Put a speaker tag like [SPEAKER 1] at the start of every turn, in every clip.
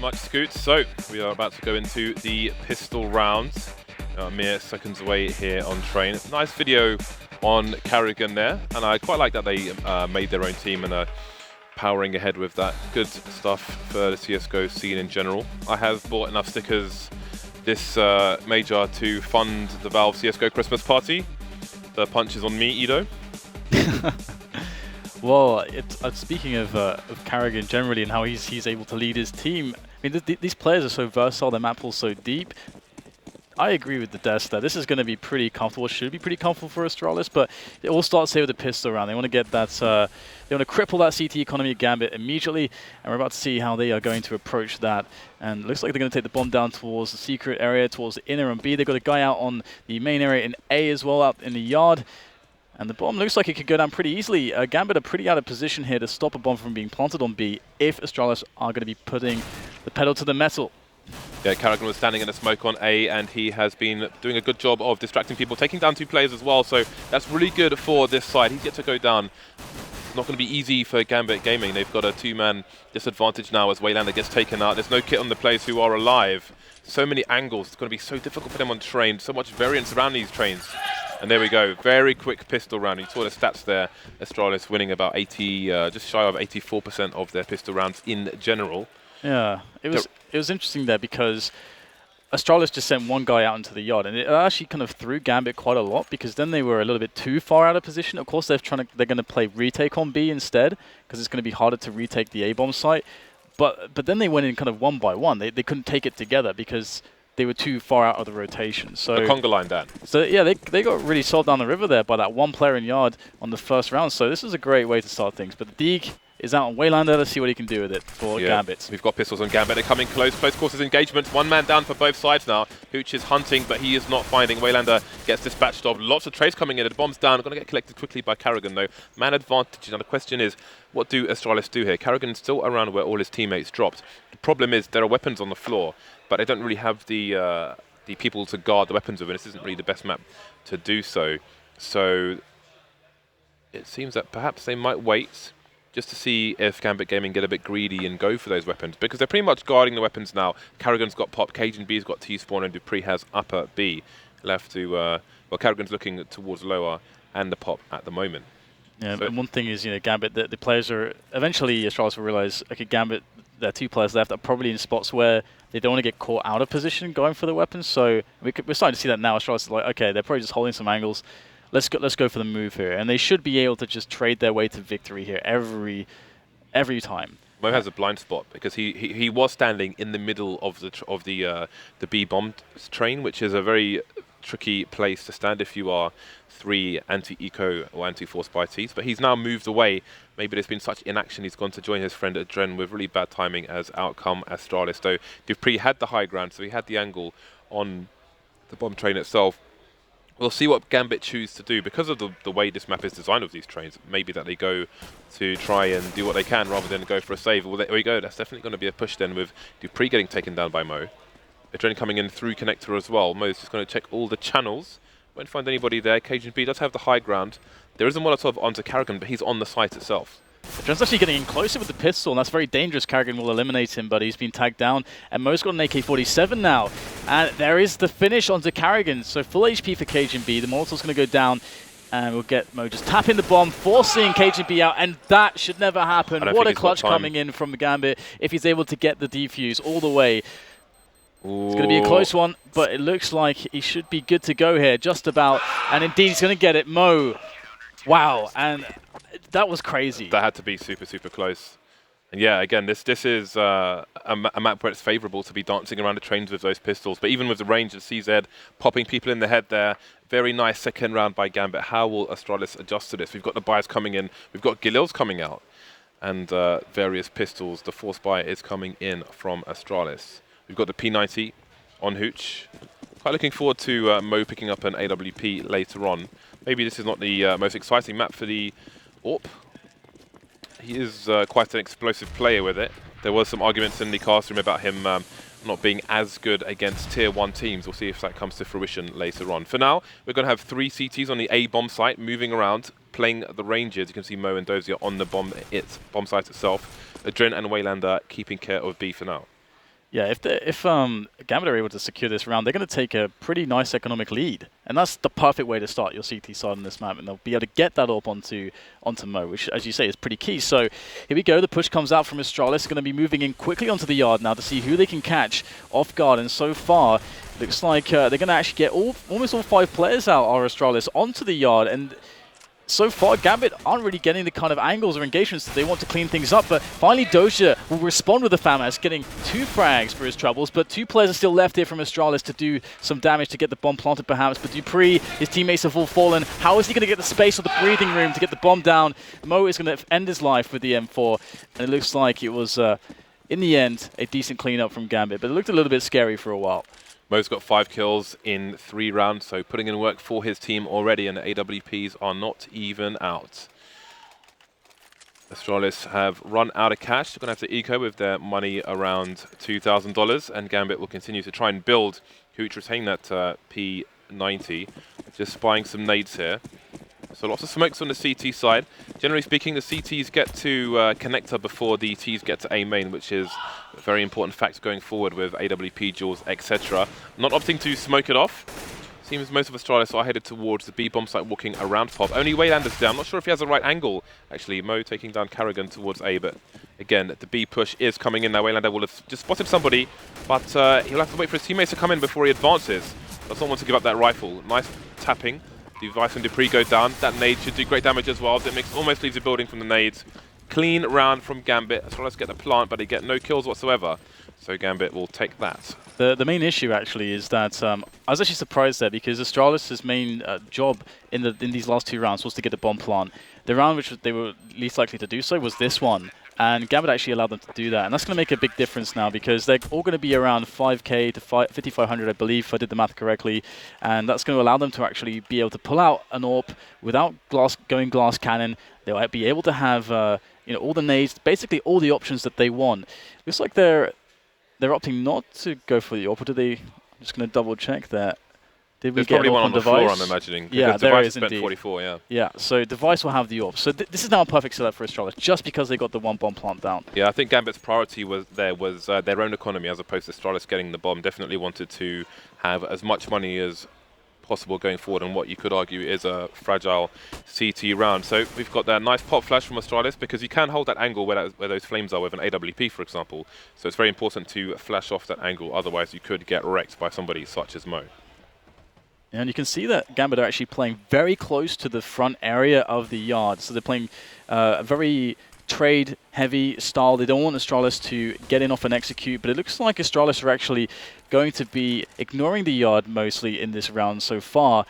[SPEAKER 1] Much Scoot. So we are about to go into the pistol rounds. Mere seconds away here on train. Nice video on Carrigan there, and I quite like that they made their own team and are powering ahead with that. Good stuff for the CSGO scene in general. I have bought enough stickers this major to fund the Valve CSGO Christmas party. The punch is on me, Ido.
[SPEAKER 2] Well, speaking of Carrigan generally and how he's able to lead his team, I mean, these players are so versatile, their map pools so deep. I agree with the desk that this is going to be pretty comfortable. Should be pretty comfortable for Astralis, but it all starts here with the pistol round. They want to get that, they want to cripple that CT economy of Gambit immediately, and we're about to see how they are going to approach that. And it looks like they're going to take the bomb down towards the secret area, towards the inner and B. They've got a guy out on the main area in A as well, out in the yard. And the bomb looks like it could go down pretty easily. Gambit are pretty out of position here to stop a bomb from being planted on B if Astralis are going to be putting the pedal to the metal.
[SPEAKER 1] Yeah, Carrigan was standing in the smoke on A, and he has been doing a good job of distracting people, taking down 2 players as well, so that's really good for this side. He's yet to go down. It's not going to be easy for Gambit Gaming. They've got a 2-man disadvantage now as Waylander gets taken out. There's no kit on the players who are alive. So many angles. It's going to be so difficult for them on train. So much variance around these trains. And there we go. Very quick pistol round. You saw the stats there. Astralis winning about 80, just shy of 84% of their pistol rounds in general.
[SPEAKER 2] Yeah, it was interesting there because Astralis just sent one guy out into the yard, and it actually kind of threw Gambit quite a lot because then they were a little bit too far out of position. Of course, they're going to play retake on B instead because it's going to be harder to retake the A-bomb site. But then they went in kind of one by one. They couldn't take it together because they were too far out of the rotation. So
[SPEAKER 1] the conga line, Dan.
[SPEAKER 2] So yeah, they got really sold down the river there by that one player in yard on the first round. So this is a great way to start things. But the Deeg is out on Waylander. Let's see what he can do with it for Gambit.
[SPEAKER 1] We've got pistols on Gambit. They're coming close quarters engagements. 1 man down for both sides now. Hooch is hunting, but he is not finding. Waylander gets dispatched of. Lots of trades coming in. The bomb's down. Going to get collected quickly by Carrigan, though. Man advantage. Now the question is, what do Astralis do here? Carrigan's still around where all his teammates dropped. The problem is there are weapons on the floor, but they don't really have the people to guard the weapons with, and this isn't really the best map to do so. So it seems that perhaps they might wait just to see if Gambit Gaming get a bit greedy and go for those weapons, because they're pretty much guarding the weapons now. Carrigan's got pop, Cajun B's got T-spawn, and Dupree has upper B. Left to, well, Carrigan's looking towards lower and the pop at the moment.
[SPEAKER 2] Yeah,
[SPEAKER 1] so
[SPEAKER 2] and one thing is, Gambit, the players are, eventually Astralis will realize, okay, Gambit, there are 2 players left, are probably in spots where they don't want to get caught out of position going for the weapons, so we're starting to see that now. Astralis is like, okay, they're probably just holding some angles. Let's go for the move here, and they should be able to just trade their way to victory here every time.
[SPEAKER 1] Mo has a blind spot because he was standing in the middle of the B bomb train, which is a very tricky place to stand if you are 3 anti-eco or anti-force by Ts. But he's now moved away. Maybe there's been such inaction, he's gone to join his friend at Dren with really bad timing as outcome Astralis. Though Dupree had the high ground, so he had the angle on the bomb train itself. We'll see what Gambit choose to do because of the way this map is designed with these trains. Maybe that they go to try and do what they can rather than go for a save. Well, there we go. That's definitely going to be a push then with Dupree getting taken down by Mo. Adren coming in through connector as well. Mo's just going to check all the channels. Won't find anybody there. Cajun B does have the high ground. There is a Molotov onto Carrigan, but he's on the site itself.
[SPEAKER 2] Adren's actually getting in closer with the pistol, and that's very dangerous. Carrigan will eliminate him, but he's been tagged down. And Mo's got an AK-47 now. And there is the finish onto Carrigan. So full HP for Cajun B. The Molotov's going to go down, and we'll get Mo just tapping the bomb, forcing Cajun B out, and that should never happen. What a clutch coming in from Gambit if he's able to get the defuse all the way.
[SPEAKER 1] Ooh.
[SPEAKER 2] It's going to be a close one, but it looks like he should be good to go here, just about. And indeed, he's going to get it. Mo. Wow. And that was crazy.
[SPEAKER 1] That had to be super, super close. And yeah, again, this is a map where it's favourable to be dancing around the trains with those pistols. But even with the range of CZ, popping people in the head there, very nice second round by Gambit. How will Astralis adjust to this? We've got the buys coming in. We've got Gilils coming out. And various pistols. The force buy is coming in from Astralis. We've got the P90 on Hooch. Quite looking forward to Mo picking up an AWP later on. Maybe this is not the most exciting map for the AWP. He is quite an explosive player with it. There was some arguments in the cast room about him not being as good against tier 1 teams. We'll see if that comes to fruition later on. For now, we're going to have 3 CTs on the A bomb site, moving around, playing the ranges. You can see Mo and Dozier on the bomb site itself. Adren and Waylander keeping care of B for now.
[SPEAKER 2] Yeah, if Gambit are able to secure this round, they're going to take a pretty nice economic lead, and that's the perfect way to start your CT side on this map, and they'll be able to get that up onto Mo, which, as you say, is pretty key. So here we go. The push comes out from Astralis. Going to be moving in quickly onto the yard now to see who they can catch off guard, and so far looks like they're going to actually get almost all 5 players out, our Astralis, onto the yard, and so far, Gambit aren't really getting the kind of angles or engagements that they want to clean things up, but finally Doja will respond with the FAMAS, getting 2 frags for his troubles, but 2 players are still left here from Astralis to do some damage to get the bomb planted perhaps, but Dupree, his teammates have all fallen. How is he going to get the space or the breathing room to get the bomb down? Mo is going to end his life with the M4, and it looks like it was, in the end, a decent cleanup from Gambit, but it looked a little bit scary for a while.
[SPEAKER 1] Mo's got 5 kills in 3 rounds, so putting in work for his team already, and the AWPs are not even out. Astralis have run out of cash. They're going to have to eco with their money around $2,000, and Gambit will continue to try and build. Hooch retaining that P90. Just spying some nades here. So lots of smokes on the CT side. Generally speaking, the CTs get to connector before the Ts get to A main, which is a very important fact going forward with AWP, duels, etc. Not opting to smoke it off. Seems most of Astralis are headed towards the B bomb site, walking around Pop. Only Waylander's down. Not sure if he has the right angle. Actually, Mo taking down Karrigan towards A, but again, the B push is coming in now. Waylander will have just spotted somebody, but he'll have to wait for his teammates to come in before he advances. Does not want to give up that rifle. Nice tapping. Device and Dupree go down. That nade should do great damage as well. It almost leaves the building from the nades. Clean round from Gambit. Astralis get the plant, but they get no kills whatsoever. So Gambit will take that.
[SPEAKER 2] The main issue actually is that I was actually surprised there because Astralis' main job in these last 2 rounds was to get the bomb plant. The round which they were least likely to do so was this one. And Gambit actually allowed them to do that. And that's going to make a big difference now because they're all going to be around 5k to 5,500, I believe, if I did the math correctly. And that's going to allow them to actually be able to pull out an AWP without going glass cannon. They'll be able to have all the nades, basically all the options that they want. Looks like they're opting not to go for the AWP. Or do they? I'm just going to double check that. Did we
[SPEAKER 1] There's
[SPEAKER 2] get
[SPEAKER 1] probably one on the
[SPEAKER 2] device?
[SPEAKER 1] floor, I'm imagining.
[SPEAKER 2] Yeah,
[SPEAKER 1] because
[SPEAKER 2] there
[SPEAKER 1] device
[SPEAKER 2] is
[SPEAKER 1] spent
[SPEAKER 2] indeed.
[SPEAKER 1] 44, yeah.
[SPEAKER 2] Yeah, so device will have the AWP. So this is now a perfect setup for Astralis, just because they got the 1 bomb plant down.
[SPEAKER 1] Yeah, I think Gambit's priority was their own economy as opposed to Astralis getting the bomb. Definitely wanted to have as much money as possible going forward and what you could argue is a fragile CT round. So we've got that nice pop flash from Astralis because you can hold that angle where those flames are with an AWP, for example. So it's very important to flash off that angle, otherwise you could get wrecked by somebody such as Mo.
[SPEAKER 2] And you can see that Gambit are actually playing very close to the front area of the yard. So they're playing a very trade-heavy style. They don't want Astralis to get in off and execute, but it looks like Astralis are actually going to be ignoring the yard mostly in this round so far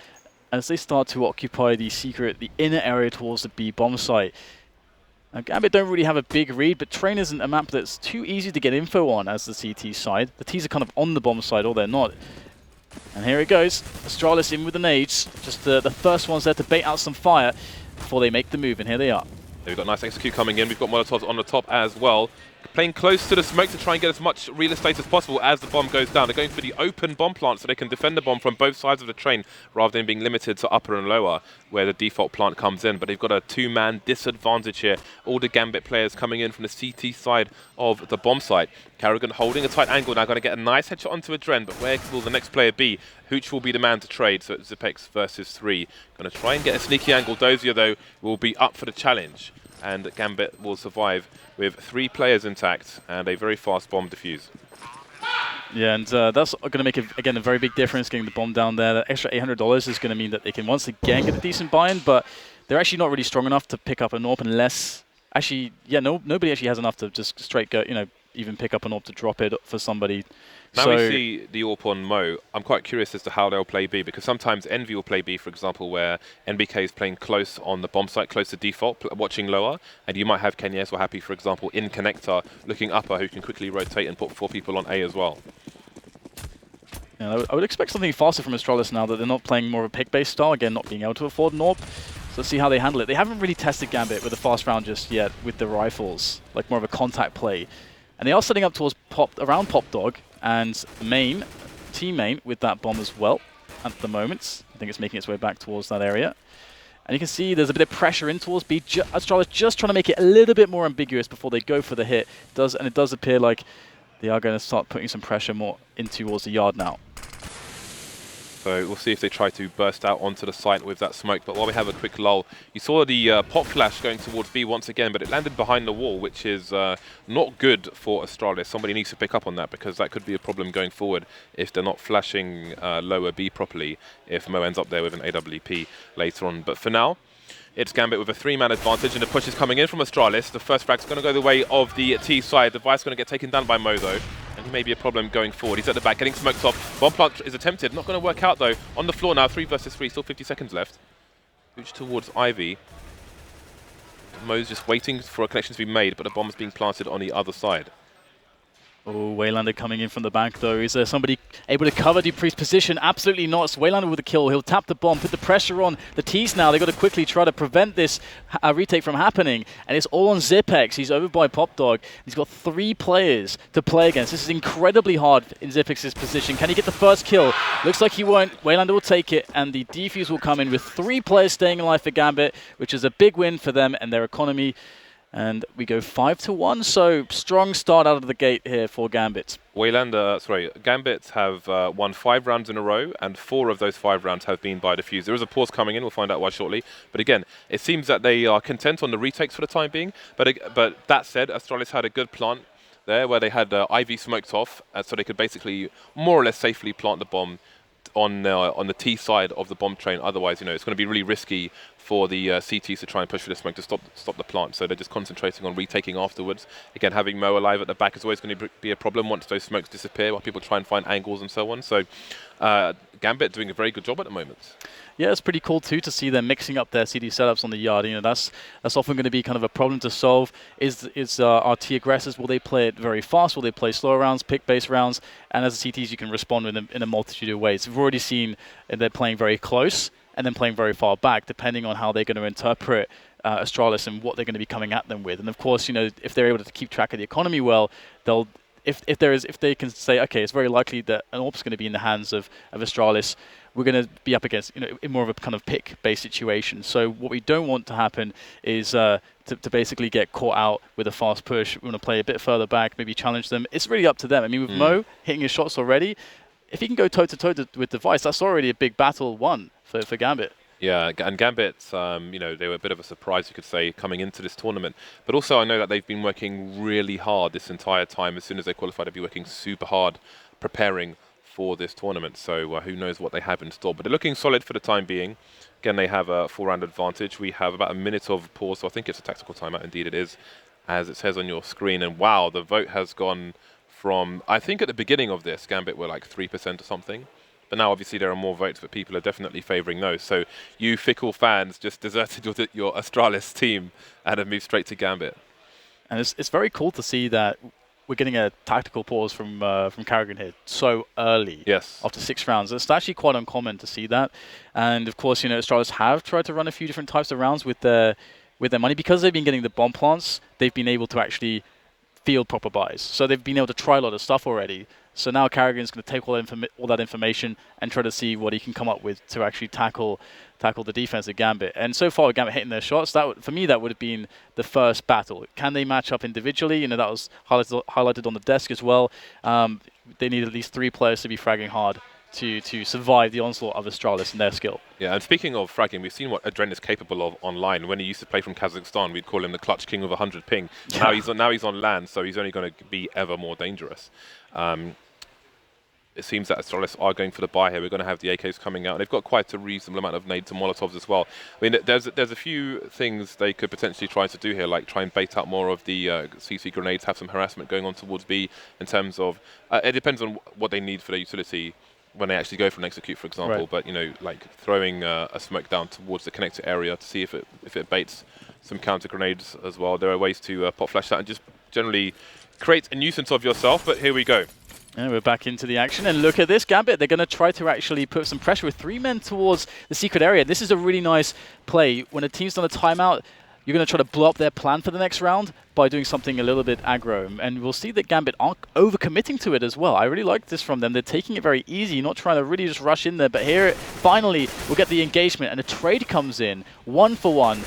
[SPEAKER 2] as they start to occupy the inner area towards the B bomb site. Now, Gambit don't really have a big read, but Train isn't a map that's too easy to get info on as the CT side. The Ts are kind of on the bomb side, or they're not. And here it goes. Astralis in with the nades. Just the first ones there to bait out some fire before they make the move, and here they are.
[SPEAKER 1] We've got nice execute coming in. We've got Molotovs on the top as well. Playing close to the smoke to try and get as much real estate as possible as the bomb goes down. They're going for the open bomb plant so they can defend the bomb from both sides of the train rather than being limited to upper and lower where the default plant comes in. But they've got a 2-man disadvantage here. All the Gambit players coming in from the CT side of the bomb site. Karrigan holding a tight angle now, going to get a nice headshot onto a Dren, but where will the next player be? Hooch will be the man to trade, so it's Zipex versus 3. Going to try and get a sneaky angle. Dozier, though, will be up for the challenge. And Gambit will survive with 3 players intact and a very fast bomb defuse.
[SPEAKER 2] Yeah, and that's going to make, again, a very big difference getting the bomb down there. That extra $800 is going to mean that they can once again get a decent buy-in, but they're actually not really strong enough to pick up an AWP unless... Actually, yeah, nobody actually has enough to just straight go, even pick up an AWP to drop it for somebody.
[SPEAKER 1] Now
[SPEAKER 2] so
[SPEAKER 1] we see the AWP on Mo. I'm quite curious as to how they'll play B, because sometimes Envy will play B, for example, where NBK is playing close on the bomb site, close to default, watching lower, and you might have Kenyes or Happy, for example, in connector, looking upper, who can quickly rotate and put 4 people on A as well.
[SPEAKER 2] Yeah, I would expect something faster from Astralis now that they're not playing more of a pick-based style, again, not being able to afford an AWP. So let's see how they handle it. They haven't really tested Gambit with a fast round just yet with the rifles, like more of a contact play. And they are setting up towards around Pop Dog and main, team main with that bomb as well at the moment. I think it's making its way back towards that area. And you can see there's a bit of pressure in towards B. Astralis just trying to make it a little bit more ambiguous before they go for the hit. And it does appear like they are going to start putting some pressure more in towards the yard now.
[SPEAKER 1] So we'll see if they try to burst out onto the site with that smoke. But while we have a quick lull, you saw the pop flash going towards B once again, but it landed behind the wall, which is not good for Astralis. Somebody needs to pick up on that, because that could be a problem going forward if they're not flashing lower B properly, if Mo ends up there with an AWP later on. But for now, it's Gambit with a 3-man advantage, and the push is coming in from Astralis. The first frag's going to go the way of the T side. The Vice going to get taken down by Mo, though, and he may be a problem going forward. He's at the back, getting smoked off. Bomb plant is attempted. Not going to work out, though. On the floor now, 3 versus 3, still 50 seconds left. Reach towards Ivy. Mo's just waiting for a connection to be made, but the bomb's being planted on the other side.
[SPEAKER 2] Oh, Waylander coming in from the back, though. Is there somebody able to cover Dupree's position? Absolutely not. It's Waylander with the kill. He'll tap the bomb, put the pressure on the T's now. They've got to quickly try to prevent this retake from happening. And it's all on Zipex. He's over by Popdog. He's got 3 players to play against. This is incredibly hard in Zipex's position. Can he get the first kill? Looks like he won't. Waylander will take it, and the defuse will come in with 3 players staying alive for Gambit, which is a big win for them and their economy. And we go 5-1, so strong start out of the gate here for Gambit.
[SPEAKER 1] Gambit have won 5 rounds in a row, and 4 of those 5 rounds have been by defuse. There is a pause coming in, we'll find out why shortly. But again, it seems that they are content on the retakes for the time being. But that said, Astralis had a good plant there where they had Ivy smoked off, so they could basically more or less safely plant the bomb on the T side of the bomb train. Otherwise, it's going to be really risky for the CTs to try and push for the smoke to stop the plant. So they're just concentrating on retaking afterwards. Again, having Mo alive at the back is always going to be a problem once those smokes disappear, while people try and find angles and so on. So Gambit doing a very good job at the moment.
[SPEAKER 2] Yeah, it's pretty cool too to see them mixing up their CD setups on the yard. That's often going to be kind of a problem to solve. Is our T aggressors, will they play it very fast? Will they play slower rounds, pick-based rounds? And as the CTs, you can respond in a multitude of ways. We've already seen they're playing very close and then playing very far back, depending on how they're going to interpret Astralis and what they're going to be coming at them with. And of course, if they're able to keep track of the economy well, they'll if they can say, okay, it's very likely that an AWP's going to be in the hands of Astralis, we're going to be up against in more of a kind of pick-based situation. So what we don't want to happen is to basically get caught out with a fast push. We want to play a bit further back, maybe challenge them. It's really up to them. I mean, with Mo hitting his shots already, if he can go toe-to-toe with the Vice, that's already a big battle won for Gambit.
[SPEAKER 1] Yeah, and Gambit, they were a bit of a surprise, you could say, coming into this tournament. But also I know that they've been working really hard this entire time. As soon as they qualified, they've been working super hard preparing for this tournament. So who knows what they have in store. But they're looking solid for the time being. Again, they have a 4-round advantage. We have about a minute of pause, so I think it's a tactical timeout. Indeed it is, as it says on your screen. And wow, the vote has gone from, I think at the beginning of this, Gambit were like 3% or something. But now, obviously, there are more votes, but people are definitely favouring those. So you fickle fans just deserted your Astralis team and have moved straight to Gambit.
[SPEAKER 2] And it's very cool to see that we're getting a tactical pause from Karrigan here so early.
[SPEAKER 1] Yes.
[SPEAKER 2] After 6 rounds. It's actually quite uncommon to see that. And, of course, Astralis have tried to run a few different types of rounds with their money. Because they've been getting the bomb plants, they've been able to actually field proper buys. So they've been able to try a lot of stuff already. So now Karrigan's going to take all that information and try to see what he can come up with to actually tackle the defense of Gambit. And so far, Gambit hitting their shots. For me, that would have been the first battle. Can they match up individually? That was highlighted on the desk as well. They need at least 3 players to be fragging hard to survive the onslaught of Astralis and their skill.
[SPEAKER 1] Yeah, and speaking of fragging, we've seen what Adren is capable of online. When he used to play from Kazakhstan, we'd call him the clutch king of 100 ping. Yeah. Now he's on land, so he's only going to be ever more dangerous. It seems that Astralis are going for the buy here. We're going to have the AKs coming out. They've got quite a reasonable amount of nades and Molotovs as well. I mean, there's a few things they could potentially try to do here, like try and bait out more of the CC grenades, have some harassment going on towards B in terms of... it depends on what they need for their utility when they actually go for an execute, for example.
[SPEAKER 2] Right.
[SPEAKER 1] But, like throwing a smoke down towards the connector area to see if it baits some counter grenades as well. There are ways to pop flash that and just generally create a nuisance of yourself. But here we go.
[SPEAKER 2] And we're back into the action, and look at this, Gambit. They're going to try to actually put some pressure with 3 men towards the secret area. This is a really nice play. When a team's done a timeout, you're going to try to blow up their plan for the next round by doing something a little bit aggro. And we'll see that Gambit aren't over-committing to it as well. I really like this from them. They're taking it very easy, not trying to really just rush in there. But here, finally, we'll get the engagement, and a trade comes in, 1 for 1.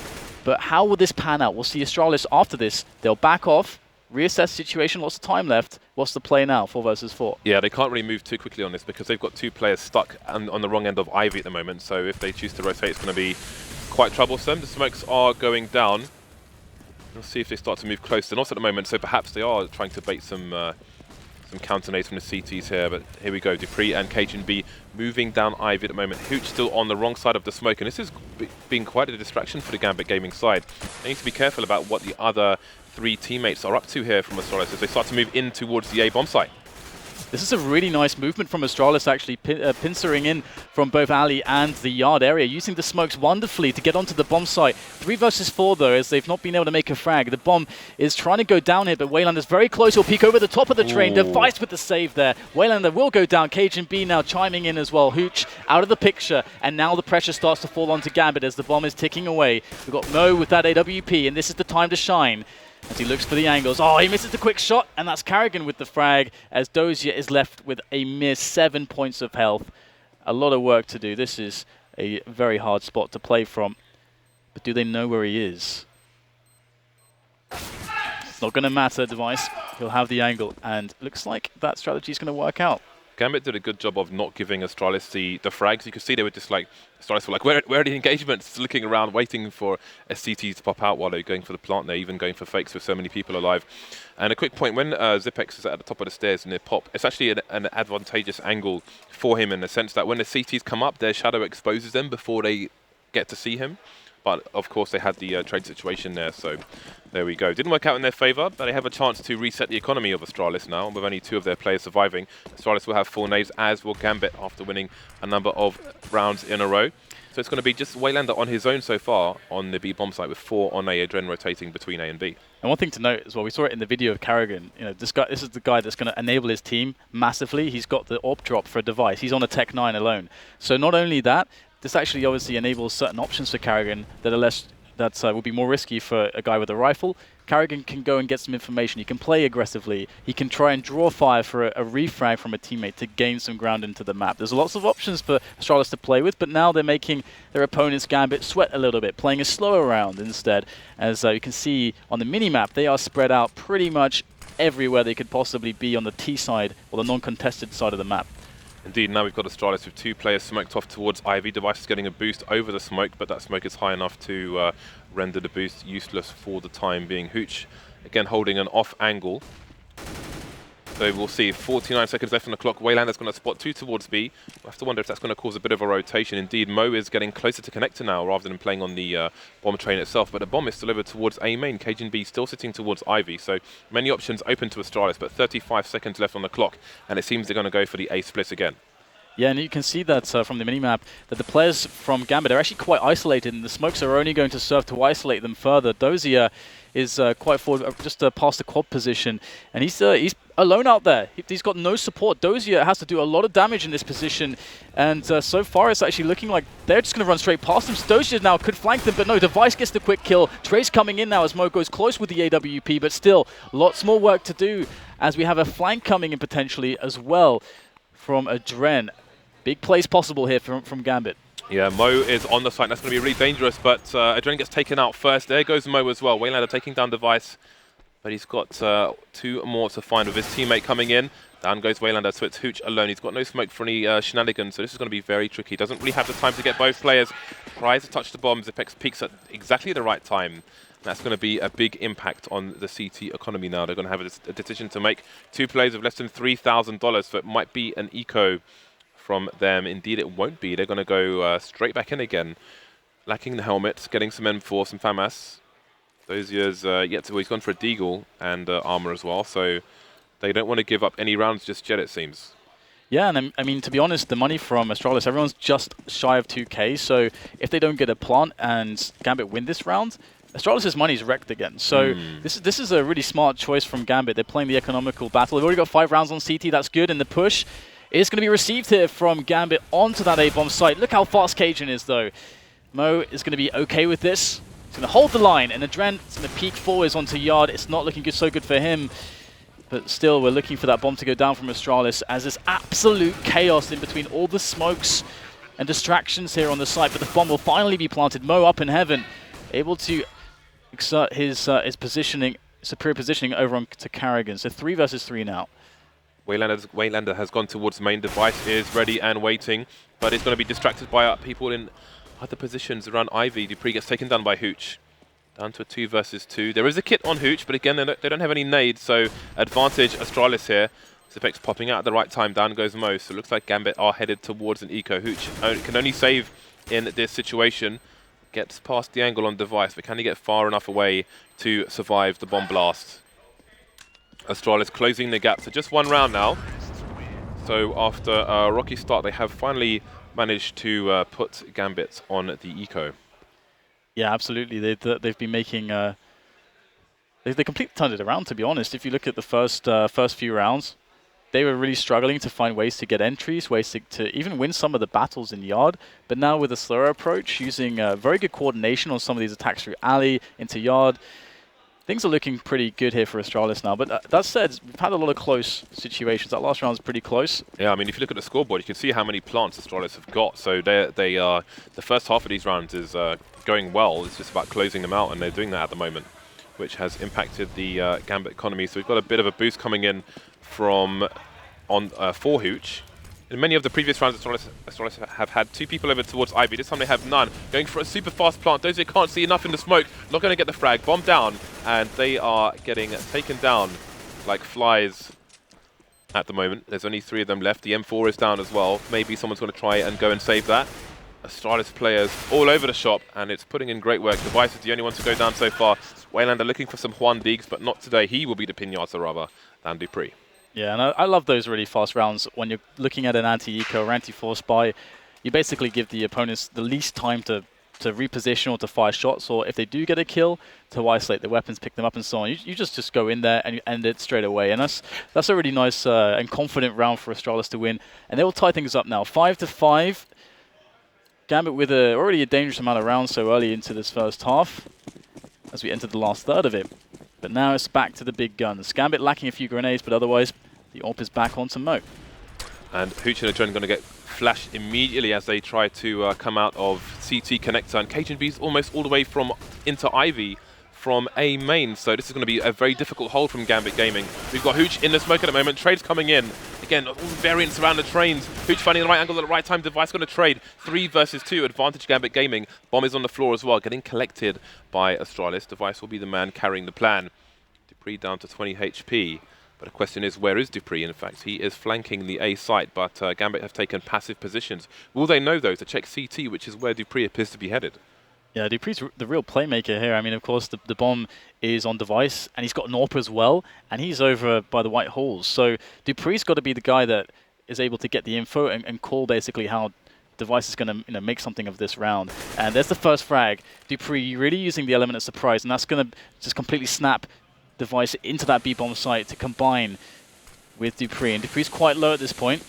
[SPEAKER 2] But how will this pan out? We'll see Astralis after this. They'll back off. reassess situation. Lots of time left. What's the play now? 4 versus 4.
[SPEAKER 1] Yeah, they can't really move too quickly on this because they've got 2 players stuck on the wrong end of Ivy at the moment. So if they choose to rotate, it's going to be quite troublesome. The smokes are going down. We'll see if they start to move close. They're not at the moment, so perhaps they are trying to bait some counter nades from the CTs here. But here we go. Dupree and Cajun B moving down Ivy at the moment. Hooch still on the wrong side of the smoke, and this has been quite a distraction for the Gambit Gaming side. They need to be careful about what the other 3 teammates are up to here from Astralis as they start to move in towards the A bomb site.
[SPEAKER 2] This is a really nice movement from Astralis, actually pincering in from both alley and the yard area, using the smokes wonderfully to get onto the bomb site. 3 versus 4 though, as they've not been able to make a frag. The bomb is trying to go down here, but Waylander's very close. He'll peek over the top of the train. Device with the save there. Waylander will go down. Cajun B now chiming in as well. Hooch out of the picture, and now the pressure starts to fall onto Gambit as the bomb is ticking away. We've got Mo with that AWP, and this is the time to shine. As he looks for the angles. Oh, he misses the quick shot, and that's Carrigan with the frag, as Dozier is left with a mere 7 points of health. A lot of work to do. This is a very hard spot to play from. But do they know where he is? It's not going to matter, Device. He'll have the angle, and looks like that strategy is going to work out.
[SPEAKER 1] Gambit did a good job of not giving Astralis the frags. You could see they were just like, Astralis were like, where are the engagements? Looking around, waiting for a CT to pop out while they're going for the plant. They're even going for fakes with so many people alive. And a quick point, when Zipex is at the top of the stairs near Pop, it's actually an advantageous angle for him in the sense that when the CTs come up, their shadow exposes them before they get to see him. But of course they had the trade situation there, so there we go. Didn't work out in their favour, but they have a chance to reset the economy of Astralis now, with only 2 of their players surviving. Astralis will have 4 nades, as will Gambit, after winning a number of rounds in a row. So it's going to be just Waylander on his own so far on the B bomb site, with 4 on A, Adren rotating between A and B.
[SPEAKER 2] And one thing to note as well, we saw it in the video of Carrigan. You know, this is the guy that's going to enable his team massively. He's got the AWP drop for a device. He's on a Tech 9 alone. So not only that, this actually obviously enables certain options for Carrigan that are less, that will be more risky for a guy with a rifle. Carrigan can go and get some information. He can play aggressively. He can try and draw fire for a refrag from a teammate to gain some ground into the map. There's lots of options for Astralis to play with, but now they're making their opponent's Gambit sweat a little bit, playing a slower round instead. As you can see on the mini-map, they are spread out pretty much everywhere they could possibly be on the T side or the non-contested side of the map.
[SPEAKER 1] Indeed, now we've got Astralis with 2 players smoked off towards Ivy. Device is getting a boost over the smoke, but that smoke is high enough to render the boost useless for the time being. Hooch, again, holding an off angle. So we'll see, 49 seconds left on the clock. Waylander's going to spot 2 towards B. We'll have to wonder if that's going to cause a bit of a rotation. Indeed, Mo is getting closer to connector now rather than playing on the bomb train itself. But the bomb is delivered towards A main. Cajun B still sitting towards Ivy. So many options open to Astralis, but 35 seconds left on the clock. And it seems they're going to go for the A split again.
[SPEAKER 2] Yeah, and you can see that from the minimap that the players from Gambit are actually quite isolated, and the smokes are only going to serve to isolate them further. Dozier is quite forward, just past the quad position, and he's alone out there. He's got no support. Dozier has to do a lot of damage in this position, and so far it's actually looking like they're just going to run straight past him. Dozier now could flank them, but no, Device gets the quick kill. Trace coming in now as Mo goes close with the AWP, but still lots more work to do as we have a flank coming in potentially as well from Adren. Big plays possible here from Gambit.
[SPEAKER 1] Yeah, Mo is on the site. That's going to be really dangerous, but Adren gets taken out first. There goes Mo as well. Waylander taking down Device, but he's got 2 more to find with his teammate coming in. Down goes Waylander, so it's Hooch alone. He's got no smoke for any shenanigans, so this is going to be very tricky. Doesn't really have the time to get both players. Tries to touch the bomb. Zipex peaks at exactly the right time. That's going to be a big impact on the CT economy now. They're going to have a decision to make. 2 players of less than $3,000, so it might be an eco from them. Indeed, it won't be. They're going to go straight back in again. Lacking the helmet, getting some M4, some FAMAS. Dozier's yet to... He's gone for a Deagle and armor as well, so they don't want to give up any rounds just yet, it seems.
[SPEAKER 2] Yeah, and I mean, to be honest, the money from Astralis, everyone's just shy of 2K, so if they don't get a plant and Gambit win this round, Astralis' money's wrecked again. So this is a really smart choice from Gambit. They're playing the economical battle. They've already got 5 rounds on CT, that's good, and the push is going to be received here from Gambit onto that A-bomb site. Look how fast Cajun is, though. Mo is going to be okay with this. He's going to hold the line, and Adren is going to peek forwards onto Yard. It's not looking so good for him. But still, we're looking for that bomb to go down from Astralis as there's absolute chaos in between all the smokes and distractions here on the site. But the bomb will finally be planted. Mo up in heaven, able to exert his positioning superior positioning over on to Carrigan. So 3 versus 3 now.
[SPEAKER 1] Waylander has gone towards the main. Device is ready and waiting, but it's going to be distracted by people in other positions around Ivy. dupreeh gets taken down by Hooch. Down to a 2 versus 2. There is a kit on Hooch, but again, they don't have any nades, so advantage Astralis here. JZFB popping out at the right time. Down goes Mo. So it looks like Gambit are headed towards an eco. Hooch can only save in this situation. Gets past the angle on Device, but can he get far enough away to survive the bomb blast? Astralis closing the gap to just 1 round now. So after a rocky start, they have finally managed to put Gambit on the eco.
[SPEAKER 2] Yeah, absolutely. They've been making... they completely turned it around, to be honest. If you look at the first few rounds, they were really struggling to find ways to get entries, ways to even win some of the battles in Yard. But now with a slower approach, using very good coordination on some of these attacks through alley, into Yard, things are looking pretty good here for Astralis now. But that said, we've had a lot of close situations. That last round was pretty close.
[SPEAKER 1] Yeah, I mean, if you look at the scoreboard, you can see how many plants Astralis have got. So they are the first half of these rounds is going well. It's just about closing them out, and they're doing that at the moment, which has impacted the Gambit economy. So we've got a bit of a boost coming in from for Hooch. In many of the previous rounds, Astralis have had 2 people over towards Ivy. This time they have none. Going for a super fast plant. Those who can't see enough in the smoke, not going to get the frag. Bomb down, and they are getting taken down like flies at the moment. There's only 3 of them left. The M4 is down as well. Maybe someone's going to try and go and save that. Astralis players all over the shop, and it's putting in great work. Device is the only one to go down so far. Waylander looking for some Juan Diggs, but not today. He will be the Pinata rather than dupreeh.
[SPEAKER 2] Yeah, and I love those really fast rounds. When you're looking at an anti-eco or anti-force buy, you basically give the opponents the least time to reposition or to fire shots, or if they do get a kill, to isolate the weapons, pick them up and so on. You just go in there and you end it straight away. And that's a really nice and confident round for Astralis to win. And they will tie things up now. 5-5. Gambit with already a dangerous amount of rounds so early into this first half, as we enter the last third of it. But now it's back to the big guns. Gambit lacking a few grenades, but otherwise the AWP is back onto Mo.
[SPEAKER 1] And Hooch and Adren going to get flashed immediately as they try to come out of CT connector. And KGB's almost all the way into Ivy from A main. So this is going to be a very difficult hold from Gambit Gaming. We've got Hooch in the smoke at the moment. Trades coming in. Again, all variants around the trains. Hooch finding the right angle at the right time. Device going to trade. 3 versus 2. Advantage Gambit Gaming. Bomb is on the floor as well. Getting collected by Astralis. Device will be the man carrying the plan. dupreeh down to 20 HP. But the question is, where is dupreeh? In fact, he is flanking the A site, but Gambit have taken passive positions. Will they know, though, to check CT, which is where dupreeh appears to be headed? Yeah,
[SPEAKER 2] dupreeh's the real playmaker here. I mean, of course, the bomb is on Device, and he's got an AWP as well, and he's over by the white halls. So dupreeh's got to be the guy that is able to get the info and call basically how Device is going to make something of this round. And there's the first frag. dupreeh really using the element of surprise, and that's going to just completely snap Device into that B-bomb site to combine with dupreeh. And dupreeh's quite low at this point.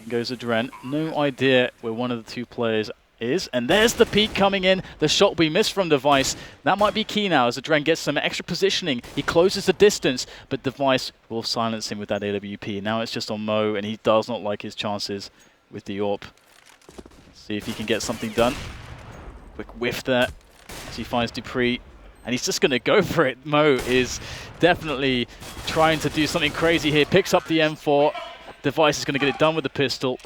[SPEAKER 2] In goes Adren. No idea where one of the 2 players is. And there's the peek coming in. The shot we missed from Device. That might be key now as Adren gets some extra positioning. He closes the distance, but Device will silence him with that AWP. Now it's just on Mo, and he does not like his chances with the AWP. See if he can get something done. Quick whiff there as he finds dupreeh. And he's just going to go for it. Mo is definitely trying to do something crazy here. Picks up the M4. Device is going to get it done with the pistol.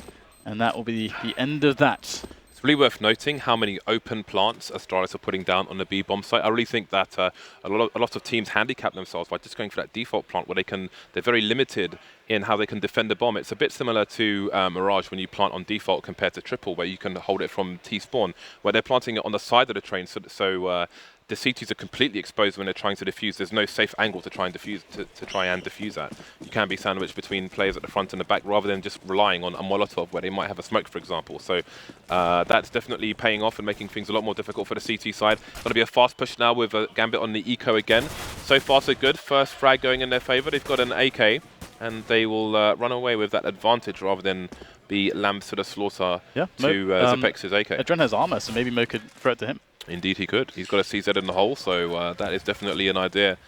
[SPEAKER 2] And that will be the end of that.
[SPEAKER 1] It's really worth noting how many open plants Astralis are putting down on the B-bomb site. I really think that a lot of teams handicap themselves by just going for that default plant where they're very limited in how they can defend the bomb. It's a bit similar to Mirage when you plant on default compared to triple, where you can hold it from T-spawn, where they're planting it on the side of the train, so the CTs are completely exposed when they're trying to defuse. There's no safe angle to try and defuse that. You can be sandwiched between players at the front and the back rather than just relying on a Molotov where they might have a smoke, for example. So that's definitely paying off and making things a lot more difficult for the CT side. Going to be a fast push now with Gambit on the eco again. So far so good. First frag going in their favor. They've got an AK and they will run away with that advantage rather than be lambs to the slaughter to JZFB's AK.
[SPEAKER 2] Adren has armor, so maybe Mo could throw it to him.
[SPEAKER 1] Indeed he could. He's got a CZ in the hole, so that is definitely an idea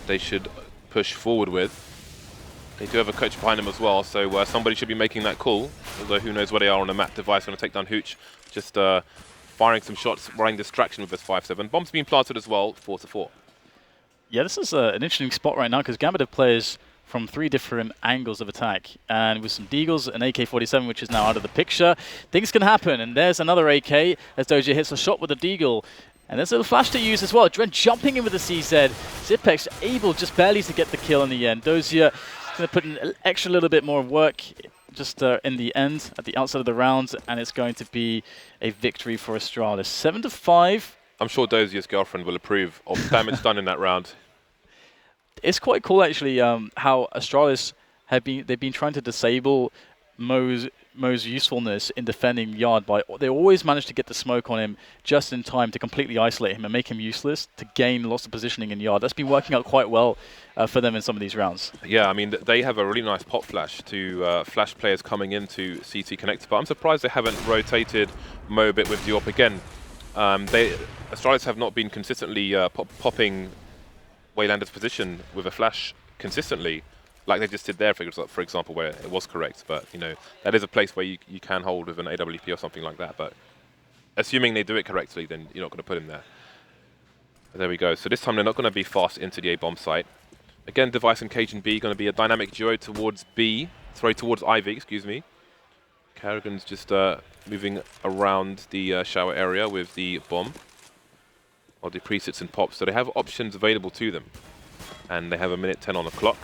[SPEAKER 1] they should push forward with. They do have a coach behind them as well, so somebody should be making that call. Although who knows where they are on the map. Device going to take down Hooch. Just firing some shots, running distraction with this 5-7. Bomb's being planted as well, 4-4.
[SPEAKER 2] Yeah, this is an interesting spot right now because Gambit have players from 3 different angles of attack. And with some Deagles, an AK-47, which is now out of the picture, things can happen. And there's another AK as Dozier hits a shot with a Deagle. And there's a little flash to use as well. Dren jumping in with the CZ. Zipex able just barely to get the kill in the end. Dozier is going to put an extra little bit more work just in the end, at the outside of the round. And it's going to be a victory for Astralis. 7-5.
[SPEAKER 1] I'm sure Dozier's girlfriend will approve of damage done in that round.
[SPEAKER 2] It's quite cool actually how Astralis they've been trying to disable Mo's usefulness in defending Yard by they always manage to get the smoke on him just in time to completely isolate him and make him useless to gain lots of positioning in Yard. That's been working out quite well for them in some of these rounds.
[SPEAKER 1] Yeah, I mean they have a really nice pop flash to flash players coming into CT connector, but I'm surprised they haven't rotated Mo a bit with Diop again. Astralis have not been consistently popping Waylander's position with a flash consistently, like they just did there, for example, where it was correct. But, you know, that is a place where you can hold with an AWP or something like that. But assuming they do it correctly, then you're not going to put him there. But there we go. So this time they're not going to be fast into the A-bomb site. Again, Device and Cajun B going to be a dynamic duo towards towards Ivy, excuse me. Karrigan's just moving around the shower area with the bomb. Or the presets and pops, so they have options available to them. And they have 1:10 on the clock.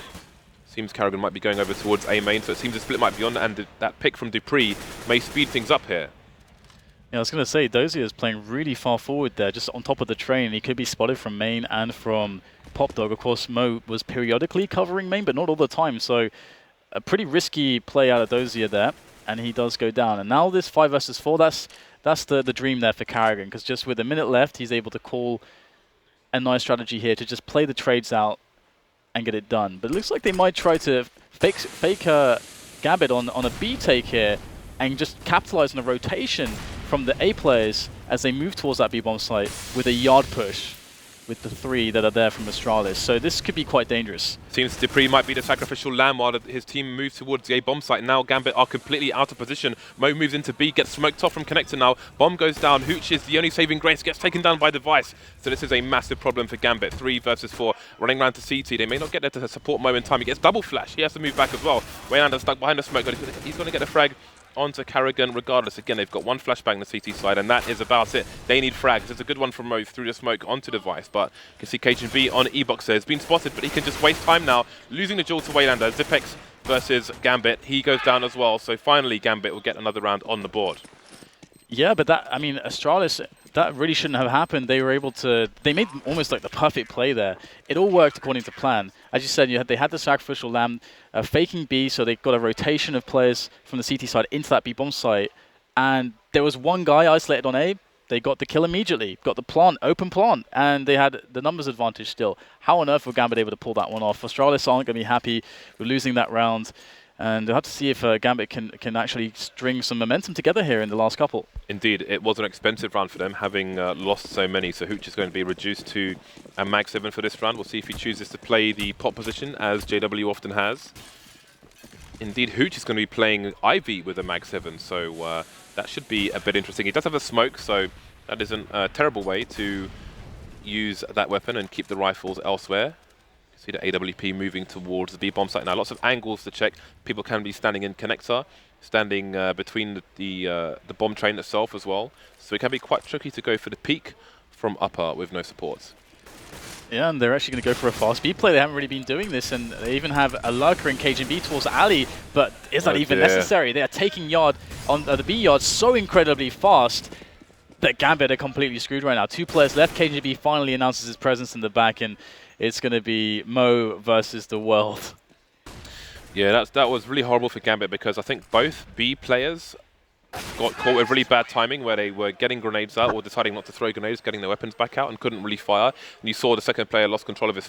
[SPEAKER 1] Seems Karrigan might be going over towards A main, so it seems the split might be on, and that pick from Dupree may speed things up here.
[SPEAKER 2] Yeah, I was going to say, Dozier is playing really far forward there, just on top of the train. He could be spotted from main and from Pop Dog. Of course, Mo was periodically covering main, but not all the time, so a pretty risky play out of Dozier there, and he does go down. And now this 5 versus 4, that's the dream there for Karrigan, because just with a minute left, he's able to call a nice strategy here to just play the trades out and get it done. But it looks like they might try to fake Gambit on a B take here and just capitalize on the rotation from the A players as they move towards that B-bomb site with a Yard push with the 3 that are there from Astralis. So this could be quite dangerous.
[SPEAKER 1] Seems Dupree might be the sacrificial lamb while his team moves towards the A-bomb site. Now Gambit are completely out of position. Mo moves into B, gets smoked off from connector now. Bomb goes down. Hooch is the only saving grace, gets taken down by Device. So this is a massive problem for Gambit. 3 versus 4, running around to CT. They may not get there to support Mo in time. He gets double flash. He has to move back as well. Waylander stuck behind the smoke. He's going to get a frag onto Karrigan regardless. Again, they've got 1 flashbang on the CT side, and that is about it. They need frags. It's a good one from Mo through the smoke onto Device, but you can see Cajun V on E-Box there. He's been spotted, but he can just waste time now, losing the duel to Waylander. Zipex versus Gambit. He goes down as well, so finally Gambit will get another round on the board.
[SPEAKER 2] Yeah, but Astralis, that really shouldn't have happened. They were able to, they made almost like the perfect play there. It all worked according to plan. As you said, they had the sacrificial lamb faking B, so they got a rotation of players from the CT side into that B-bomb site. And there was one guy isolated on A. They got the kill immediately, got the plant, open plant, and they had the numbers advantage still. How on earth were Gambit able to pull that one off? Astralis aren't going to be happy with losing that round. And we'll have to see if Gambit can actually string some momentum together here in the last couple.
[SPEAKER 1] Indeed, it was an expensive round for them, having lost so many. So Hooch is going to be reduced to a mag 7 for this round. We'll see if he chooses to play the pop position, as JW often has. Indeed, Hooch is going to be playing Ivy with a mag 7, so that should be a bit interesting. He does have a smoke, so that isn't a terrible way to use that weapon and keep the rifles elsewhere. See the AWP moving towards the B-bomb site now. Lots of angles to check. People can be standing in connector, standing between the bomb train itself as well. So it can be quite tricky to go for the peak from upper with no supports.
[SPEAKER 2] Yeah, and they're actually going to go for a fast B play. They haven't really been doing this, and they even have a lurker in Cajun B towards Ali, but is that even necessary? They are taking Yard on the B Yard so incredibly fast that Gambit are completely screwed right now. 2 players left. Cajun B finally announces his presence in the back, and it's going to be Mo versus the world.
[SPEAKER 1] Yeah, that was really horrible for Gambit, because I think both B players got caught with really bad timing where they were getting grenades out or deciding not to throw grenades, getting their weapons back out and couldn't really fire. And you saw the second player lost control of his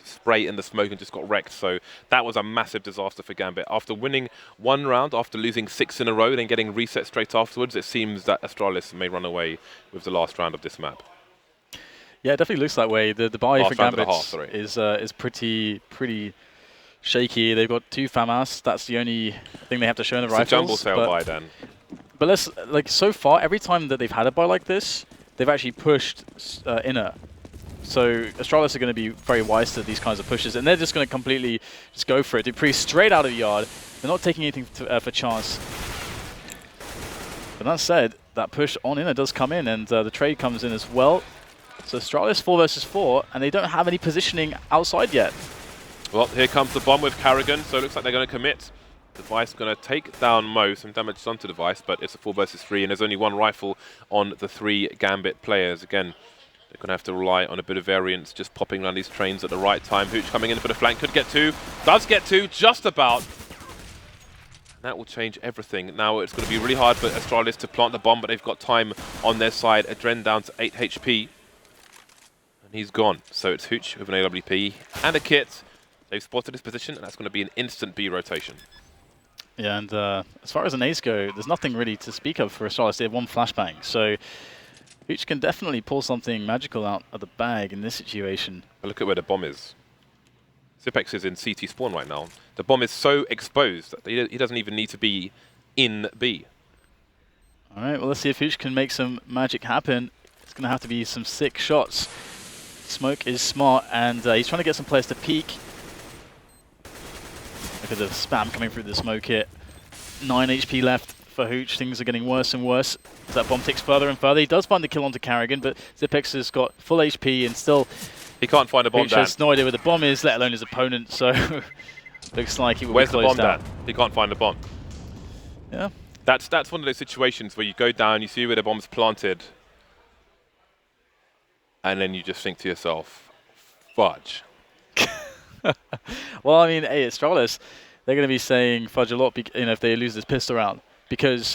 [SPEAKER 1] spray in the smoke and just got wrecked. So that was a massive disaster for Gambit. After winning 1 round, after losing 6 in a row, then getting reset straight afterwards, it seems that Astralis may run away with the last round of this map.
[SPEAKER 2] Yeah, it definitely looks that way. The buy for Gambit is pretty shaky. They've got 2 FAMAS. That's the only thing they have to show in the rifles.
[SPEAKER 1] It's a jumble sale buy then.
[SPEAKER 2] But so far, every time that they've had a buy like this, they've actually pushed inner. So Astralis are going to be very wise to these kinds of pushes, and they're just going to completely just go for it. Dupree straight out of the yard. They're not taking anything for chance. But that said, that push on inner does come in, and the trade comes in as well. So Astralis 4 versus 4, and they don't have any positioning outside yet.
[SPEAKER 1] Well, here comes the bomb with Karrigan, so it looks like they're going to commit. Device going to take down Mo, some damage done to Device, but it's a 4 versus 3, and there's only one rifle on the 3 Gambit players. Again, they're going to have to rely on a bit of variance, just popping around these trains at the right time. Hooch coming in for the flank, could get 2, does get 2, just about. That will change everything. Now it's going to be really hard for Astralis to plant the bomb, but they've got time on their side. Adren down to 8 HP. And he's gone. So it's Hooch with an AWP and a kit. They've spotted his position, and that's going to be an instant B rotation.
[SPEAKER 2] Yeah, and as far as an ace go, there's nothing really to speak of for Astralis. They have 1 flashbang. So Hooch can definitely pull something magical out of the bag in this situation.
[SPEAKER 1] But look at where the bomb is. Zipex is in CT spawn right now. The bomb is so exposed that he doesn't even need to be in B.
[SPEAKER 2] All right, well, let's see if Hooch can make some magic happen. It's going to have to be some sick shots. Smoke is smart, and he's trying to get some players to peek. Look at the spam coming through the smoke hit. 9 HP left for Hooch. Things are getting worse and worse as that bomb ticks further and further. He does find the kill onto Karrigan, but Zipex has got full HP and still...
[SPEAKER 1] He can't find a bomb.
[SPEAKER 2] Hooch has no idea where the bomb is, let alone his opponent, so looks like he will
[SPEAKER 1] Where's
[SPEAKER 2] be
[SPEAKER 1] the bomb,
[SPEAKER 2] closed out.
[SPEAKER 1] Dan? He can't find the bomb.
[SPEAKER 2] Yeah.
[SPEAKER 1] That's one of those situations where you go down, you see where the bomb's planted, and then you just think to yourself, fudge.
[SPEAKER 2] Well, I mean, hey, Astralis, they're going to be saying fudge a lot, if they lose this pistol round, because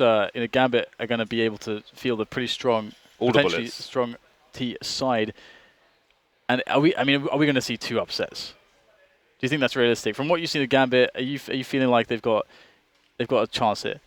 [SPEAKER 2] Gambit are going to be able to field a pretty strong, potentially strong T side. And are we going to see 2 upsets? Do you think that's realistic? From what you've seen of Gambit, are you feeling like they've got a chance here?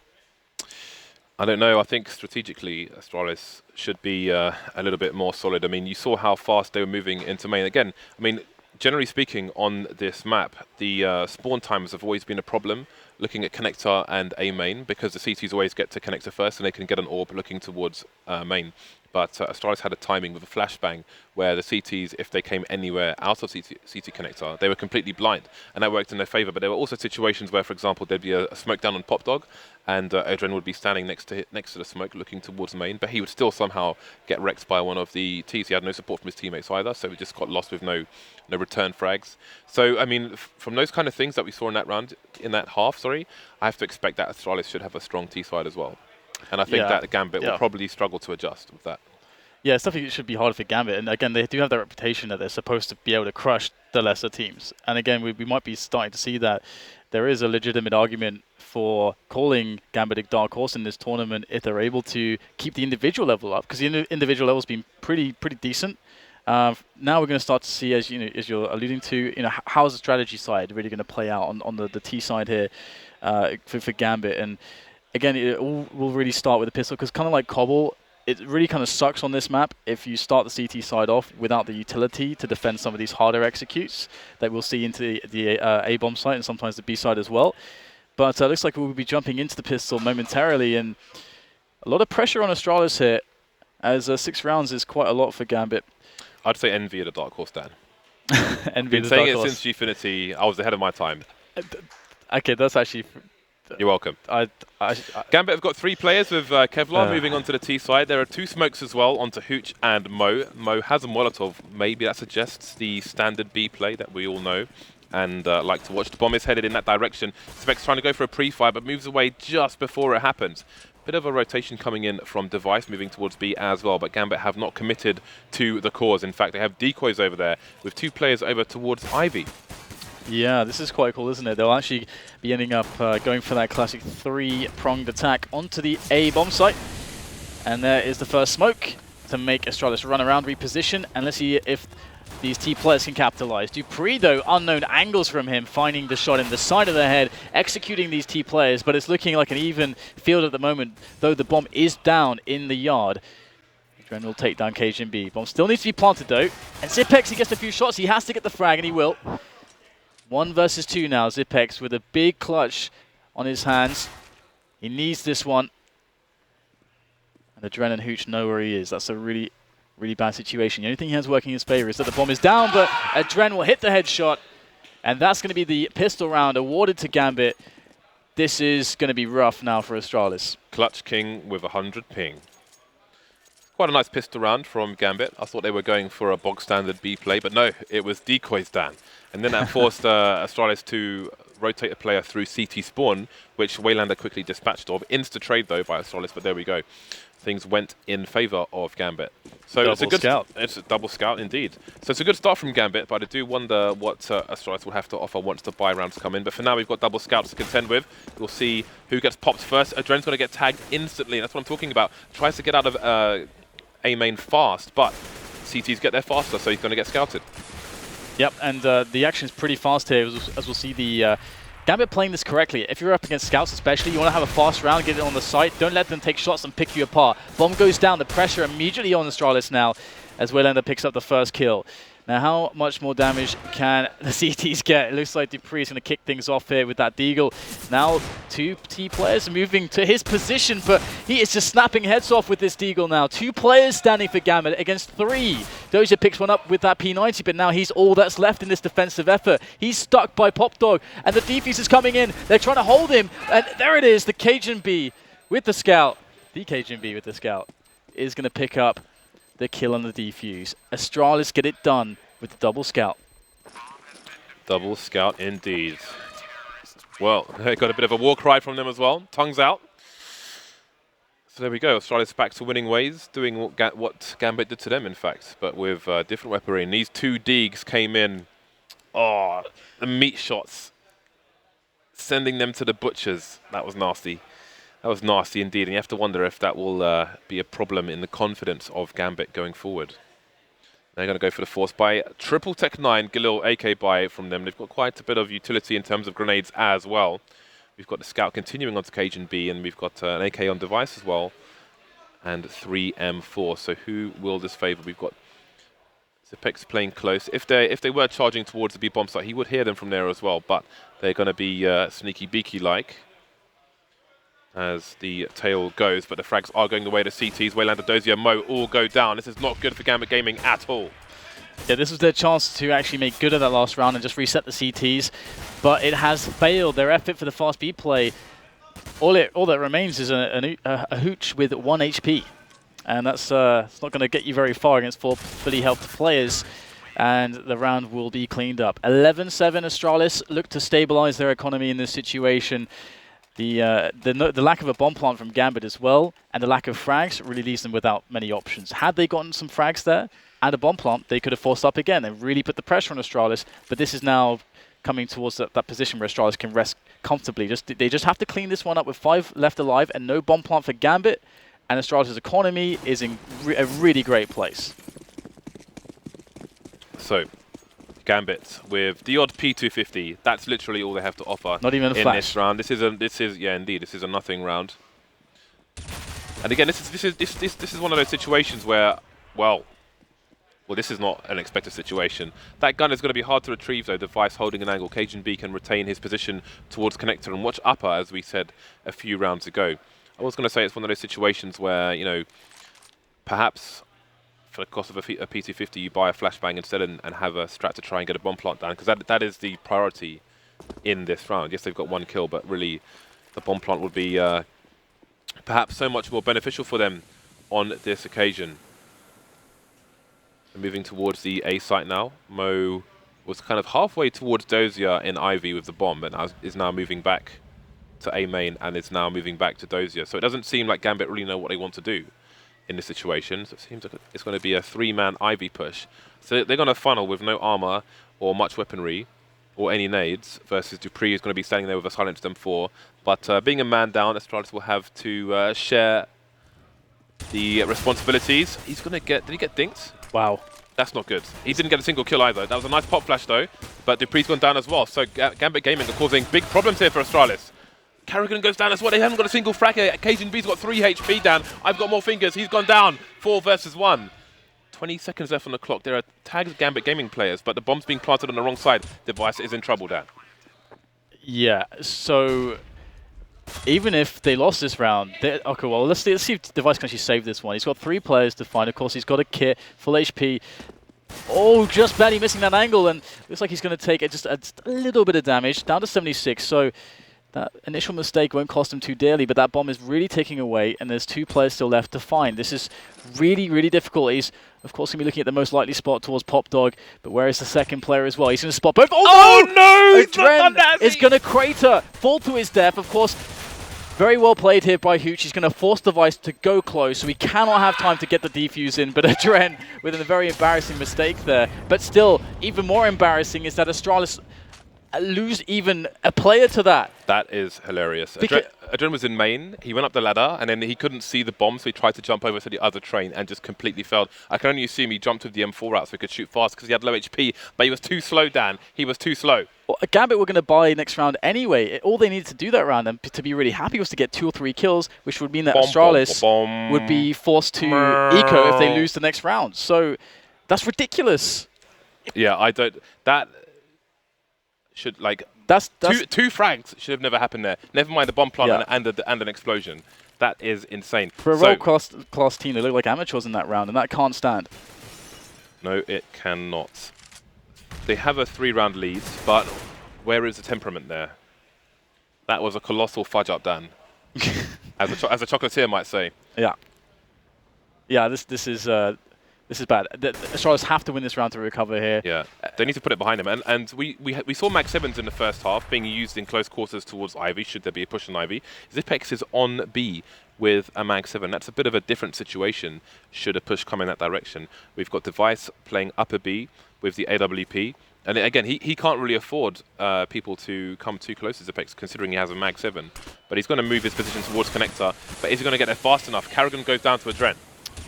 [SPEAKER 1] I don't know. I think strategically, Astralis should be a little bit more solid. I mean, you saw how fast they were moving into main. Again, I mean, generally speaking, on this map, the spawn times have always been a problem, looking at connector and A main, because the CTs always get to connector first and they can get an orb looking towards main. But Astralis had a timing with a flashbang where the CTs, if they came anywhere out of CT connector, they were completely blind. And that worked in their favor. But there were also situations where, for example, there'd be a smoke down on Pop Dog, and Adren would be standing next to the smoke looking towards main, but he would still somehow get wrecked by one of the Ts. He had no support from his teammates either, so he just got lost with no return frags. So, I mean, from those kind of things that we saw in that round, in that half, I have to expect that Astralis should have a strong T side as well. And I think that Gambit will probably struggle to adjust with that.
[SPEAKER 2] Yeah, it's definitely should be harder for Gambit. And again, they do have that reputation that they're supposed to be able to crush the lesser teams. And again, we might be starting to see that there is a legitimate argument for calling Gambit a dark horse in this tournament if they're able to keep the individual level up, because the individual level's been pretty decent. Now we're going to start to see, as you're alluding to, how is the strategy side really going to play out on the T side here for Gambit. And again, it all will really start with the pistol, because kind of like Cobble, it really kind of sucks on this map if you start the CT side off without the utility to defend some of these harder executes that we'll see into the A-bomb site and sometimes the B side as well. But it looks like we'll be jumping into the pistol momentarily, and a lot of pressure on Astralis here, as 6 rounds is quite a lot for Gambit.
[SPEAKER 1] I'd say Envy at a dark horse, Dan.
[SPEAKER 2] Envy
[SPEAKER 1] I've been saying it since Gfinity. I was ahead of my time.
[SPEAKER 2] Okay, that's actually...
[SPEAKER 1] You're welcome. Gambit have got 3 players with Kevlar moving onto the T side. There are 2 smokes as well onto Hooch and Mo. Mo has a Molotov. Maybe that suggests the standard B play that we all know and like to watch. The bomb is headed in that direction. Specs trying to go for a pre-fire, but moves away just before it happens. Bit of a rotation coming in from Device, moving towards B as well, but Gambit have not committed to the cause. In fact, they have decoys over there with 2 players over towards Ivy.
[SPEAKER 2] Yeah, this is quite cool, isn't it? They'll actually be ending up going for that classic 3-pronged attack onto the A bomb site. And there is the first smoke to make Astralis run around, reposition, and let's see if these T players can capitalize. Dupree, though, unknown angles from him, finding the shot in the side of the head, executing these T players, but it's looking like an even field at the moment, though the bomb is down in the yard. Adren will take down KGB. Bomb still needs to be planted, though. And Zipex, he gets a few shots. He has to get the frag, and he will. 1 versus 2 now. Zipex with a big clutch on his hands. He needs this one. And Adren and Hooch know where he is. That's a really Really bad situation. The only thing he has working in his favor is that the bomb is down, but Adren will hit the headshot, and that's going to be the pistol round awarded to Gambit. This is going to be rough now for Astralis.
[SPEAKER 1] Clutch King with 100 ping. Quite a nice pistol round from Gambit. I thought they were going for a bog standard B play, but no, it was decoys Dan. And then that forced Astralis to rotate a player through CT spawn, which Waylander quickly dispatched of. Insta trade though by Astralis, but there we go. Things went in favor of Gambit. So
[SPEAKER 2] Double
[SPEAKER 1] it's a good
[SPEAKER 2] scout.
[SPEAKER 1] It's a double scout indeed. So it's a good start from Gambit, but I do wonder what Astralis will have to offer once the buy rounds come in. But for now, we've got double scouts to contend with. We'll see who gets popped first. Adren's going to get tagged instantly. That's what I'm talking about. Tries to get out of A main fast, but CTs get there faster, so he's going to get scouted.
[SPEAKER 2] Yep, and the action is pretty fast here, as we'll see the Gambit playing this correctly. If you're up against scouts especially, you want to have a fast round, get it on the site. Don't let them take shots and pick you apart. Bomb goes down, the pressure immediately on Astralis now, as Waylander picks up the first kill. Now, how much more damage can the CTs get? It looks like Dupree is going to kick things off here with that Deagle. Now, 2 T players moving to his position, but he is just snapping heads off with this Deagle now. 2 players standing for Gambit against 3. Doja picks one up with that P90, but now he's all that's left in this defensive effort. He's stuck by Pop Dog, and the defuse is coming in. They're trying to hold him, and there it is, the Cajun B with the scout. The Cajun B with the scout is going to pick up the kill on the defuse. Astralis get it done with the double scout.
[SPEAKER 1] Double scout indeed. Well, they got a bit of a war cry from them as well. Tongues out. So there we go. Astralis back to winning ways, doing what Gambit did to them, in fact, but with different weaponry. And these 2 Deags came in. Oh, the meat shots. Sending them to the butchers. That was nasty. That was nasty indeed. And you have to wonder if that will be a problem in the confidence of Gambit going forward. They're going to go for the force buy. Triple Tech 9, Galil AK buy from them. They've got quite a bit of utility in terms of grenades as well. We've got the scout continuing onto Cajun B, and we've got an AK on device as well. And 3 M4. So who will this favor? We've got Zipex playing close. If they were charging towards the B bomb site, he would hear them from there as well. But they're going to be sneaky beaky-like as the tail goes, but the frags are going the way of the CTs. Waylander, Dozier, Mo all go down. This is not good for Gambit Gaming at all.
[SPEAKER 2] Yeah, this was their chance to actually make good of that last round and just reset the CTs, but it has failed. Their effort for the fast B play, all that remains is a hooch with 1 HP, and that's it's not going to get you very far against 4 fully healthed players, and the round will be cleaned up. 11-7 Astralis look to stabilize their economy in this situation. The lack of a bomb plant from Gambit as well, and the lack of frags really leaves them without many options. Had they gotten some frags there and a bomb plant, they could have forced up again and really put the pressure on Astralis, but this is now coming towards that position where Astralis can rest comfortably. They just have to clean this one up with 5 left alive and no bomb plant for Gambit, and Astralis' economy is in a really great place.
[SPEAKER 1] So, Gambit with the odd P250. That's literally all they have to offer.
[SPEAKER 2] Not even a
[SPEAKER 1] in
[SPEAKER 2] flash.
[SPEAKER 1] This round. This is yeah, indeed. This is a nothing round. And again, this is one of those situations where, well, this is not an expected situation. That gun is going to be hard to retrieve though. Device holding an angle. Cajun B can retain his position towards connector and watch upper, as we said a few rounds ago. I was going to say it's one of those situations where, you know, perhaps for the cost of a P250, you buy a flashbang instead and have a strat to try and get a bomb plant down, because that is the priority in this round. Yes, they've got 1 kill, but really the bomb plant would be perhaps so much more beneficial for them on this occasion. Moving towards the A site now. Mo was kind of halfway towards Dozier in Ivy with the bomb, but is now moving back to A main and is now moving back to Dozier. So it doesn't seem like Gambit really know what they want to do in this situation. So it seems like it's going to be a 3-man Ivy push. So they're going to funnel with no armor or much weaponry or any nades, versus Dupree is going to be standing there with a silenced M4. But being a man down, Astralis will have to share the responsibilities. He's going to get... Did he get dinked?
[SPEAKER 2] Wow.
[SPEAKER 1] That's not good. He didn't get a single kill either. That was a nice pop flash though, but Dupree's gone down as well. So Gambit Gaming are causing big problems here for Astralis. Kerrigan goes down as well. They haven't got a single frag here. Cajun B's got 3 HP down. I've got more fingers. He's gone down. 4 versus 1. 20 seconds left on the clock. There are tagged Gambit Gaming players, but the bomb's being planted on the wrong side. Device is in trouble, Dan.
[SPEAKER 2] Yeah, so even if they lost this round, okay, well, let's see if Device can actually save this one. He's got 3 players to find. Of course, he's got a kit, full HP. Oh, just barely missing that angle, and looks like he's going to take just a little bit of damage, down to 76. So that initial mistake won't cost him too dearly, but that bomb is really ticking away, and there's 2 players still left to find. This is really, really difficult. He's, of course, going to be looking at the most likely spot towards Pop Dog, but where is the second player as well? He's going to spot both. Oh,
[SPEAKER 1] no!
[SPEAKER 2] Adren is going to crater, fall to his death, of course. Very well played here by Hooch. He's going to force Device to go close, so he cannot have time to get the defuse in. But Adren with a very embarrassing mistake there. But still, even more embarrassing is that Astralis lose even a player to that.
[SPEAKER 1] That is hilarious. Adren was in main, he went up the ladder, and then he couldn't see the bomb, so he tried to jump over to the other train and just completely failed. I can only assume he jumped with the M4 route so he could shoot fast because he had low HP, but he was too slow, Dan. He was too slow.
[SPEAKER 2] Well, Gambit were going to buy next round anyway. All they needed to do that round and to be really happy was to get 2 or 3 kills, which would mean that Astralis would be forced to eco if they lose the next round. So that's ridiculous.
[SPEAKER 1] Yeah, I don't... That should, like...
[SPEAKER 2] That's
[SPEAKER 1] two frags should have never happened there. Never mind the bomb plant and an explosion. That is insane.
[SPEAKER 2] For a role class team, they look like amateurs in that round, and that can't stand.
[SPEAKER 1] No, it cannot. They have a 3-round lead, but where is the temperament there? That was a colossal fudge up, Dan. as a chocolatier might say.
[SPEAKER 2] Yeah. Yeah, this is bad. Astralis have to win this round to recover here.
[SPEAKER 1] Yeah, they need to put it behind them. And we saw Mag 7s in the first half being used in close quarters towards Ivy, should there be a push on Ivy. Zipex is on B with a Mag 7. That's a bit of a different situation should a push come in that direction. We've got Device playing upper B with the AWP. And again, he can't really afford people to come too close to Zipex, considering he has a Mag 7. But he's going to move his position towards Connector. But is he going to get there fast enough? Karrigan goes down to Adren.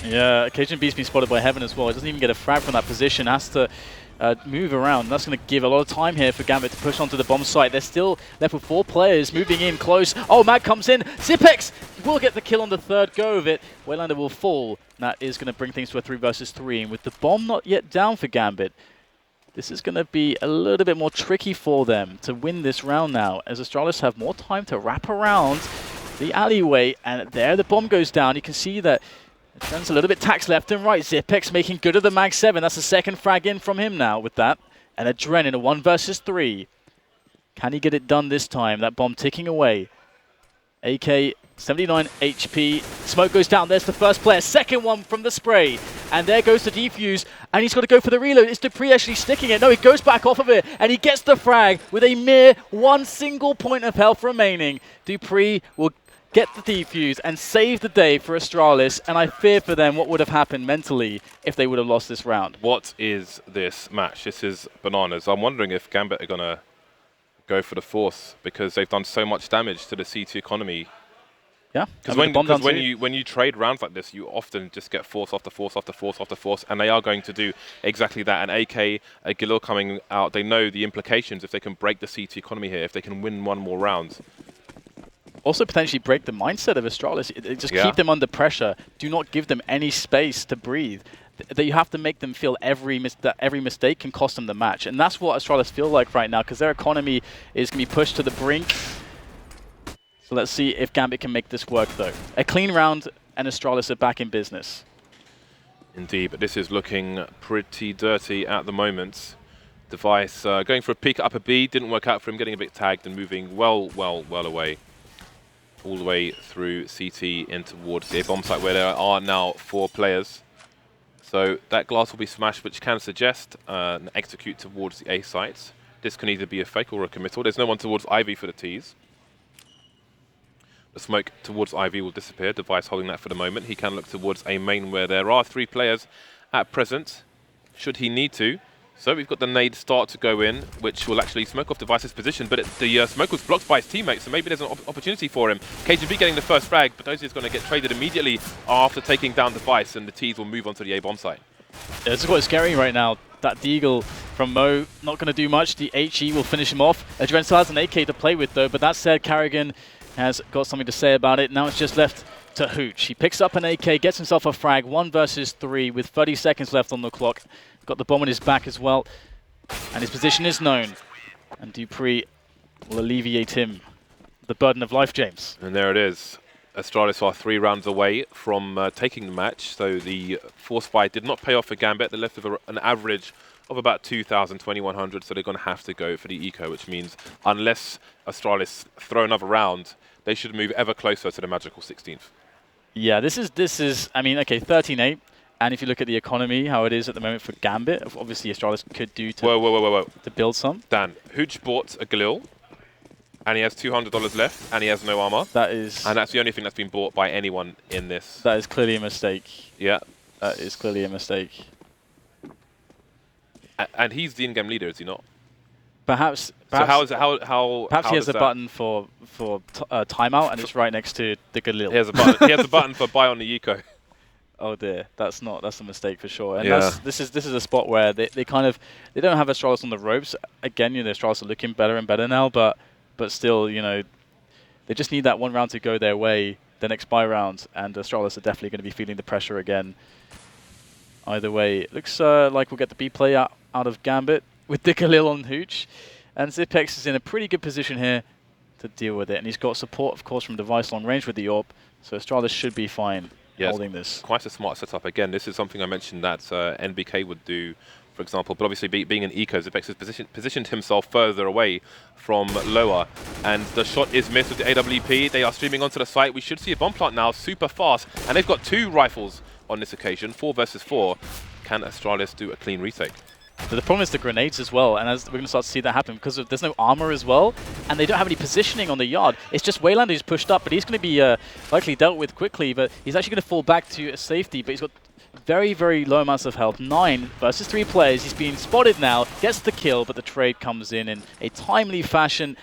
[SPEAKER 2] Yeah, Cajun Beast being spotted by Heaven as well. He doesn't even get a frag from that position. Has to move around. That's going to give a lot of time here for Gambit to push onto the bomb site. They're still left with 4 players moving in close. Oh, Mag comes in. Zipex will get the kill on the 3rd go of it. Waylander will fall. That is going to bring things to a 3 versus 3. And with the bomb not yet down for Gambit, this is going to be a little bit more tricky for them to win this round now, as Astralis have more time to wrap around the alleyway. And there the bomb goes down. You can see that Adren's a little bit taxed left and right. Zipex making good of the Mag 7. That's the 2nd frag in from him now with that. And Adren in a 1 versus 3. Can he get it done this time? That bomb ticking away. AK 79 HP. Smoke goes down. There's the first player. 2nd one from the spray. And there goes the defuse. And he's got to go for the reload. Is Dupree actually sticking it? No, he goes back off of it. And he gets the frag with a mere 1 single point of health remaining. Dupree will get the defuse and save the day for Astralis, and I fear for them what would have happened mentally if they would have lost this round.
[SPEAKER 1] What is this match? This is bananas. I'm wondering if Gambit are going to go for the Force, because they've done so much damage to the C2 economy.
[SPEAKER 2] Yeah,
[SPEAKER 1] because when you trade rounds like this, you often just get Force after Force after Force after Force, and they are going to do exactly that. And AK, Galil coming out, they know the implications if they can break the C2 economy here, if they can win 1 more round.
[SPEAKER 2] Also potentially break the mindset of Astralis. Just keep them under pressure. Do not give them any space to breathe. That you have to make them feel that every mistake can cost them the match. And that's what Astralis feel like right now, because their economy is going to be pushed to the brink. So let's see if Gambit can make this work, though. A clean round, and Astralis are back in business.
[SPEAKER 1] Indeed, but this is looking pretty dirty at the moment. Device going for a peek at upper B. Didn't work out for him, getting a bit tagged and moving well away. All the way through CT in towards the A bomb site, where there are now 4 players. So that glass will be smashed, which can suggest an execute towards the A site. This can either be a fake or a committal. There's no one towards Ivy for the Ts. The smoke towards Ivy will disappear. Device holding that for the moment. He can look towards A main, where there are 3 players at present, should he need to. So we've got the nade start to go in, which will actually smoke off Device's position, but the smoke was blocked by his teammates, so maybe there's an opportunity for him. KGB getting the first frag, but Dozy is going to get traded immediately after taking down Device, and the Ts will move on to the A bomb site.
[SPEAKER 2] Yeah, this is what's scary right now. That Deagle from Mo, not going to do much. The HE will finish him off. Adren still has an AK to play with, though, but that said, Karrigan has got something to say about it. Now it's just left to Hooch. He picks up an AK, gets himself a frag, 1 versus 3 with 30 seconds left on the clock. Got the bomb on his back as well. And his position is known. And Dupree will alleviate him the burden of life, James.
[SPEAKER 1] And there it is. Astralis are 3 rounds away from taking the match, so the force fight did not pay off for Gambit. They left with an average of about 2,000, 2,100, so they're going to have to go for the eco, which means unless Astralis throw another round, they should move ever closer to the magical 16th.
[SPEAKER 2] Yeah, this is. I mean, okay, 13-8, and if you look at the economy, how it is at the moment for Gambit, obviously Astralis could do to
[SPEAKER 1] Whoa.
[SPEAKER 2] to build some.
[SPEAKER 1] Dan, Hooch bought a Galil, and he has $200 left, and he has no armor.
[SPEAKER 2] That is.
[SPEAKER 1] And that's the only thing that's been bought by anyone in this.
[SPEAKER 2] That is clearly a mistake.
[SPEAKER 1] Yeah.
[SPEAKER 2] That is clearly a mistake.
[SPEAKER 1] And he's the in-game leader, is he not?
[SPEAKER 2] Perhaps.
[SPEAKER 1] So how is it? How?
[SPEAKER 2] Perhaps
[SPEAKER 1] how
[SPEAKER 2] he has
[SPEAKER 1] does
[SPEAKER 2] a
[SPEAKER 1] that
[SPEAKER 2] button for timeout, and it's right next to the Galil.
[SPEAKER 1] He has a button. He has a button for buy on the eco.
[SPEAKER 2] Oh dear, that's a mistake for sure. And
[SPEAKER 1] Yeah.
[SPEAKER 2] this is a spot where they don't have Astralis on the ropes. Again, you know, Astralis are looking better and better now, but still, you know, they just need that one round to go their way, the next buy round, and Astralis are definitely going to be feeling the pressure again. Either way, it looks like we'll get the B play out of Gambit with the Galil on Hooch, and Zipex is in a pretty good position here to deal with it, and he's got support, of course, from Device long range with the AWP, so Astralis should be fine holding this.
[SPEAKER 1] Quite a smart setup. Again, this is something I mentioned that NBK would do, for example, but obviously being an eco, Zipex has positioned himself further away from lower, and the shot is missed with the AWP. They are streaming onto the site. We should see a bomb plant now, super fast, and they've got 2 rifles on this occasion, 4 versus 4. Can Astralis do a clean retake?
[SPEAKER 2] But the problem is the grenades as well, and as we're going to start to see that happen because there's no armor as well, and they don't have any positioning on the yard. It's just Waylander who's pushed up, but he's going to be likely dealt with quickly, but he's actually going to fall back to safety, but he's got very, very low amounts of health. 9 versus 3 players. He's being spotted now, gets the kill, but the trade comes in a timely fashion,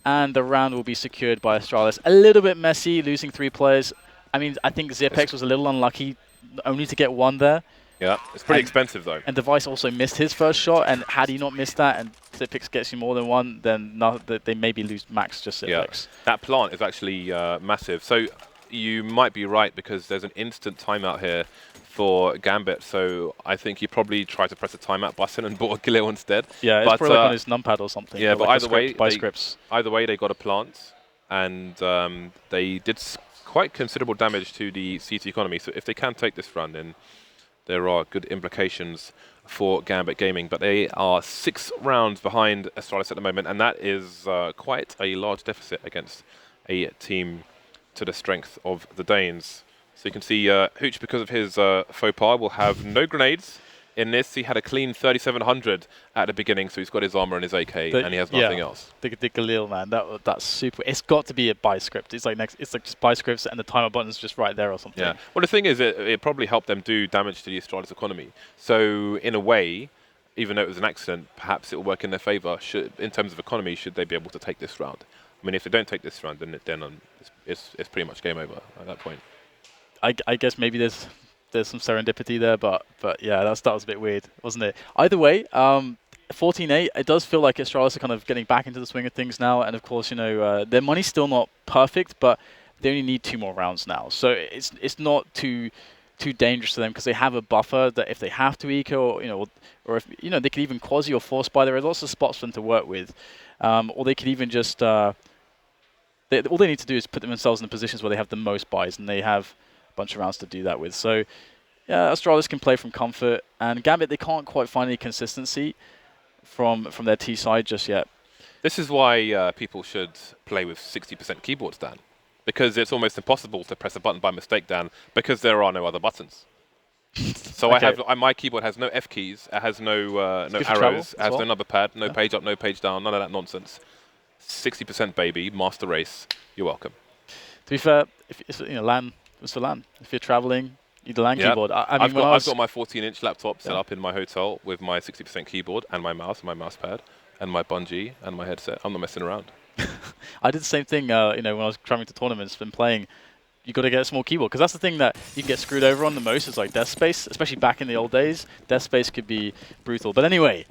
[SPEAKER 2] and the round will be secured by Astralis. A little bit messy, losing 3 players. I mean, I think Zipex was a little unlucky only to get 1 there.
[SPEAKER 1] Yeah, it's pretty expensive though.
[SPEAKER 2] And Device also missed his first shot, and had he not missed that, and Zipex gets you more than 1, then they maybe lose max just Zipex.
[SPEAKER 1] Yeah, that plant is actually massive. So you might be right because there's an instant timeout here for Gambit. So I think he probably tried to press a timeout button and bought a Galil instead.
[SPEAKER 2] Yeah, it's probably like on his numpad or something.
[SPEAKER 1] Yeah,
[SPEAKER 2] or
[SPEAKER 1] but
[SPEAKER 2] like
[SPEAKER 1] either way, they got a plant, and they did quite considerable damage to the CT economy. So if they can take this run, then there are good implications for Gambit Gaming, but they are 6 rounds behind Astralis at the moment, and that is quite a large deficit against a team to the strength of the Danes. So you can see Hooch, because of his faux pas, will have no grenades in this. He had a clean 3,700 at the beginning, so he's got his armor and his AK, and he has nothing else.
[SPEAKER 2] The Galil, man, that's super. It's got to be a buy script. It's like just buy scripts, and the timer button's just right there or something.
[SPEAKER 1] Yeah. Well, the thing is, it probably helped them do damage to the Astralis economy. So in a way, even though it was an accident, perhaps it will work in their favor. In terms of economy, should they be able to take this round? I mean, if they don't take this round, then it's pretty much game over at that point.
[SPEAKER 2] I guess maybe there's some serendipity there, but yeah, that was a bit weird, wasn't it? Either way, 14-8, it does feel like Astralis are kind of getting back into the swing of things now, and of course, you know, their money's still not perfect, but they only need 2 more rounds now, so it's not too dangerous to them because they have a buffer that if they have to eco, or if they could even quasi or force buy. There are lots of spots for them to work with, or they could even just all they need to do is put themselves in the positions where they have the most buys, and they have bunch of rounds to do that with. So yeah, Astralis can play from comfort, and Gambit, they can't quite find any consistency from their T side just yet.
[SPEAKER 1] This is why people should play with 60% keyboards, Dan, because it's almost impossible to press a button by mistake, Dan, because there are no other buttons. So okay. My keyboard has no F keys, it has no arrows, it has no number pad, no page up, no page down, none of that nonsense. 60% baby, master race, you're welcome.
[SPEAKER 2] To be fair, if it's LAN, it's for LAN. If you're traveling, you need a LAN keyboard.
[SPEAKER 1] I've got my 14-inch laptop set up in my hotel with my 60% keyboard and my mouse pad and my bungee and my headset. I'm not messing around.
[SPEAKER 2] I did the same thing. When I was traveling to tournaments, been playing. You got to get a small keyboard because that's the thing that you can get screwed over on the most. Is like desk space, especially back in the old days. Desk space could be brutal. But anyway.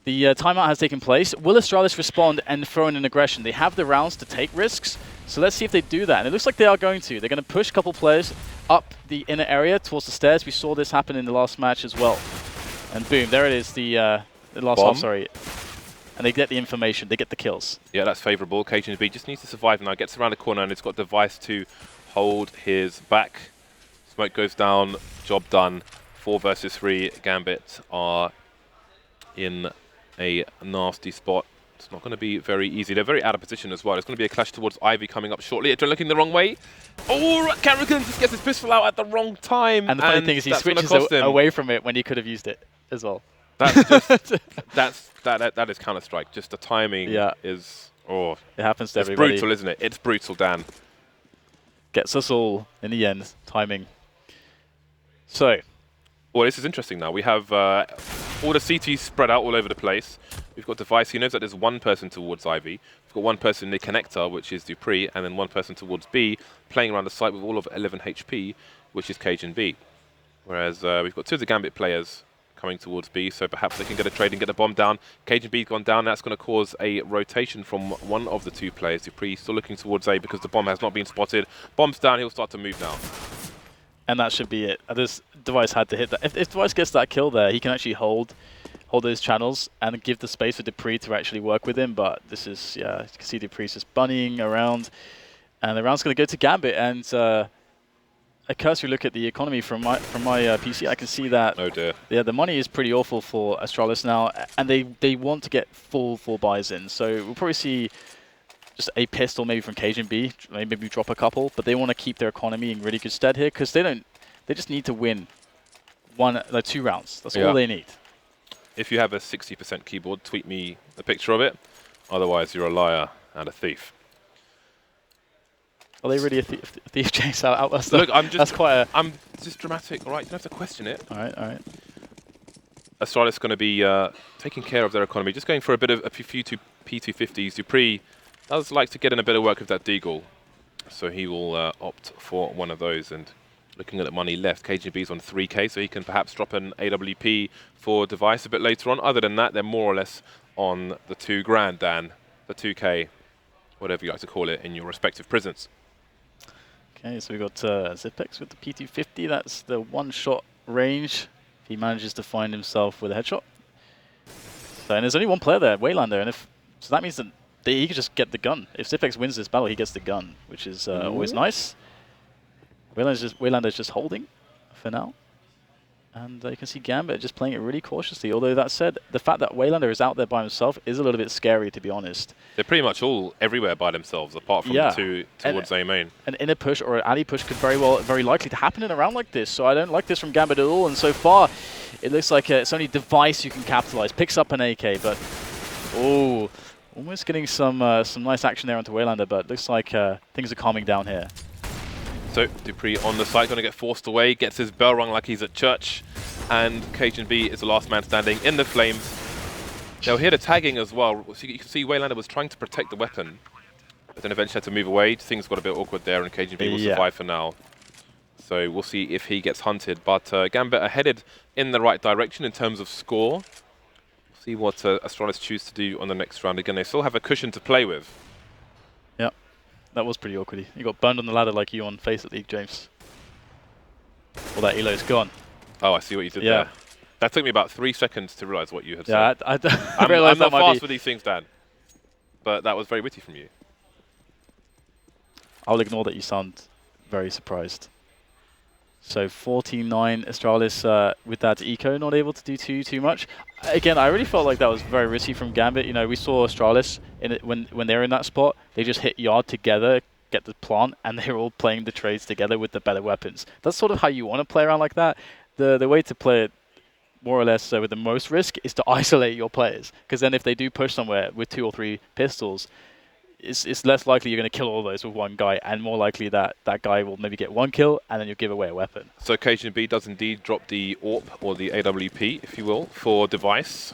[SPEAKER 2] The timeout has taken place. Will Astralis respond and throw in an aggression? They have the rounds to take risks, so let's see if they do that. And it looks like they are going to. They're going to push a couple players up the inner area towards the stairs. We saw this happen in the last match as well. And boom, there it is, the last half, sorry. and they get the information, they get the kills.
[SPEAKER 1] Yeah, that's favourable. KGB just needs to survive now. Gets around the corner and it's got Device to hold his back. Smoke goes down, job done. 4 versus 3. Gambit are in a nasty spot. It's not going to be very easy. They're very out of position as well. There's going to be a clash towards Ivy coming up shortly. They're looking the wrong way. Oh, Carrigan just gets his pistol out at the wrong time.
[SPEAKER 2] And the funny thing is he switches away from it when he could have used it as well.
[SPEAKER 1] That's just, that is Counter-Strike. Just the timing is... Oh,
[SPEAKER 2] it happens to everybody.
[SPEAKER 1] It's brutal, isn't it? It's brutal, Dan.
[SPEAKER 2] Gets us all in the end. Timing. So...
[SPEAKER 1] Well, this is interesting now. We have all the CTs spread out all over the place. We've got Device. He knows that there's one person towards Ivy. We've got one person in the connector, which is Dupree, and then one person towards B, playing around the site with all of 11 HP, which is Cajun B. Whereas we've got 2 of the Gambit players coming towards B, so perhaps they can get a trade and get the bomb down. Cajun B's gone down. That's going to cause a rotation from one of the 2 players. Dupree still looking towards A because the bomb has not been spotted. Bomb's down. He'll start to move now.
[SPEAKER 2] And that should be it. This Device had to hit that. If Device gets that kill there, he can actually hold those channels and give the space for Dupree to actually work with him. But this is, yeah, you can see Dupree's just bunnying around. And the round's going to go to Gambit. And a cursory look at the economy from my PC, I can see that.
[SPEAKER 1] Oh dear.
[SPEAKER 2] Yeah, the money is pretty awful for Astralis now. And they want to get full buys in. So we'll probably see just a pistol maybe from Cajun B, maybe drop a couple, but they want to keep their economy in really good stead here because they just need to win 2 rounds. That's all they need.
[SPEAKER 1] If you have a 60% keyboard, tweet me a picture of it. Otherwise, you're a liar and a thief.
[SPEAKER 2] Are they really a thief, James?
[SPEAKER 1] Look, I'm just dramatic. All right, you don't have to question it.
[SPEAKER 2] All right.
[SPEAKER 1] Astralis is going to be taking care of their economy, just going for a few P250s. Dupree does like to get in a bit of work with that Deagle, so he will opt for one of those. And looking at the money left, KGB's on 3k, so he can perhaps drop an AWP for Device a bit later on. Other than that, they're more or less on the 2 grand, Dan, the 2k, whatever you like to call it, in your respective prisons.
[SPEAKER 2] Okay, so we've got Zipex with the P250. That's the 1-shot range. If he manages to find himself with a headshot. So, and there's only one player there, Waylander, and so that means that he could just get the gun. If Zipex wins this battle, he gets the gun, which is always nice. Waylander's just holding for now. And you can see Gambit just playing it really cautiously. Although that said, the fact that Waylander is out there by himself is a little bit scary, to be honest.
[SPEAKER 1] They're pretty much all everywhere by themselves, apart from the 2 towards A main.
[SPEAKER 2] An inner push or an alley push could very likely to happen in a round like this. So I don't like this from Gambit at all. And so far, it looks like it's only Device who can capitalize. Picks up an AK, but oh. Almost getting some nice action there onto Waylander, but looks like things are calming down here.
[SPEAKER 1] So Dupree on the site, going to get forced away, gets his bell rung like he's at church, and Cajun B is the last man standing in the flames. They'll hear the tagging as well. So you can see Waylander was trying to protect the weapon, but then eventually had to move away. Things got a bit awkward there, and Cajun B will survive for now. So we'll see if he gets hunted. But Gambit are headed in the right direction in terms of score. See what Astralis choose to do on the next round. Again, they still have a cushion to play with.
[SPEAKER 2] Yep, that was pretty awkward. You got burned on the ladder like you on Face at League, James. Well, that elo's gone.
[SPEAKER 1] Oh, I see what you did there. That took me about 3 seconds to realise what you had said.
[SPEAKER 2] I
[SPEAKER 1] I'm
[SPEAKER 2] realised
[SPEAKER 1] not
[SPEAKER 2] that
[SPEAKER 1] fast with these things, Dan. But that was very witty from you.
[SPEAKER 2] I'll ignore that you sound very surprised. So 14-9 Astralis with that eco, not able to do too much. Again, I really felt like that was very risky from Gambit. You know, we saw Astralis in it when they're in that spot, they just hit yard together, get the plant, and they're all playing the trades together with the better weapons. That's sort of how you want to play around like that. The way to play it more or less with the most risk is to isolate your players, because then if they do push somewhere with 2 or 3 pistols, it's less likely you're going to kill all those with one guy, and more likely that guy will maybe get 1 kill, and then you'll give away a weapon. So
[SPEAKER 1] Cajun B does indeed drop the AWP, or the AWP, if you will, for Device.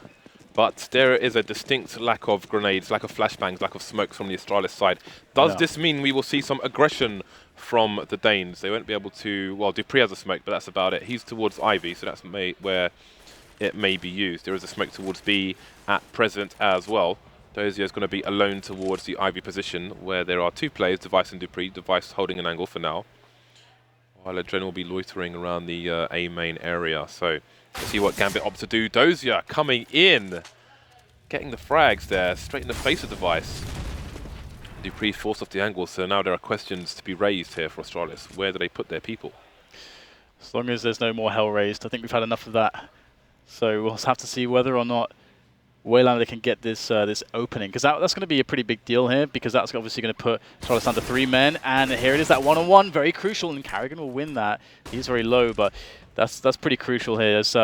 [SPEAKER 1] But there is a distinct lack of grenades, lack of flashbangs, lack of smokes from the Astralis side. Does this mean we will see some aggression from the Danes? They won't be able to... Well, Dupree has a smoke, but that's about it. He's towards Ivy, so that's where it may be used. There is a smoke towards B at present as well. Dozier is going to be alone towards the Ivy position, where there are 2 players, Device and Dupree. Device holding an angle for now, while Adren will be loitering around the A main area. So let's see what Gambit opts to do. Dozier coming in. getting the frags there, straight in the face of Device. Dupree's forced off the angle, so now there are questions to be raised here for Astralis. Where do they put their people?
[SPEAKER 2] As long as there's no more hell raised, I think we've had enough of that. So we'll have to see whether or not Waylander can get this this opening, because that's going to be a pretty big deal here, because that's obviously going to put Astralis under 3 men, and here it is, that one-on-one, very crucial, and Carrigan will win that. He's very low, but that's pretty crucial here. As,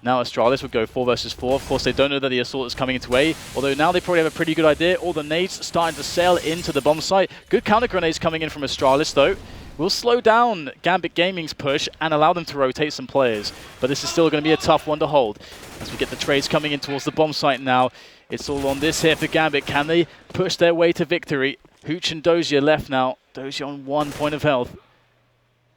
[SPEAKER 2] now Astralis would go 4 versus 4. Of course, they don't know that the assault is coming into A, although now they probably have a pretty good idea. All the nades starting to sail into the bomb site. Good counter grenades coming in from Astralis, though. Will slow down Gambit Gaming's push and allow them to rotate some players. But this is still going to be a tough one to hold. As we get the trades coming in towards the bomb site now, it's all on this here for Gambit. Can they push their way to victory? Hooch and Dozier left now. Dozier on 1 point of health.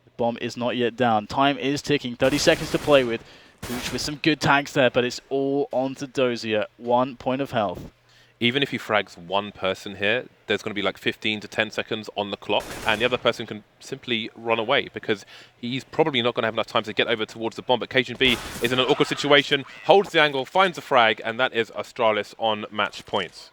[SPEAKER 2] The bomb is not yet down. Time is ticking. 30 seconds to play with. Hooch with some good tags there, but it's all on to Dozier. 1 point of health.
[SPEAKER 1] Even if he frags one person here, there's going to be like 15 to 10 seconds on the clock, and the other person can simply run away because he's probably not going to have enough time to get over towards the bomb. But Cajun B is in an awkward situation, holds the angle, finds a frag, and that is Astralis on match points.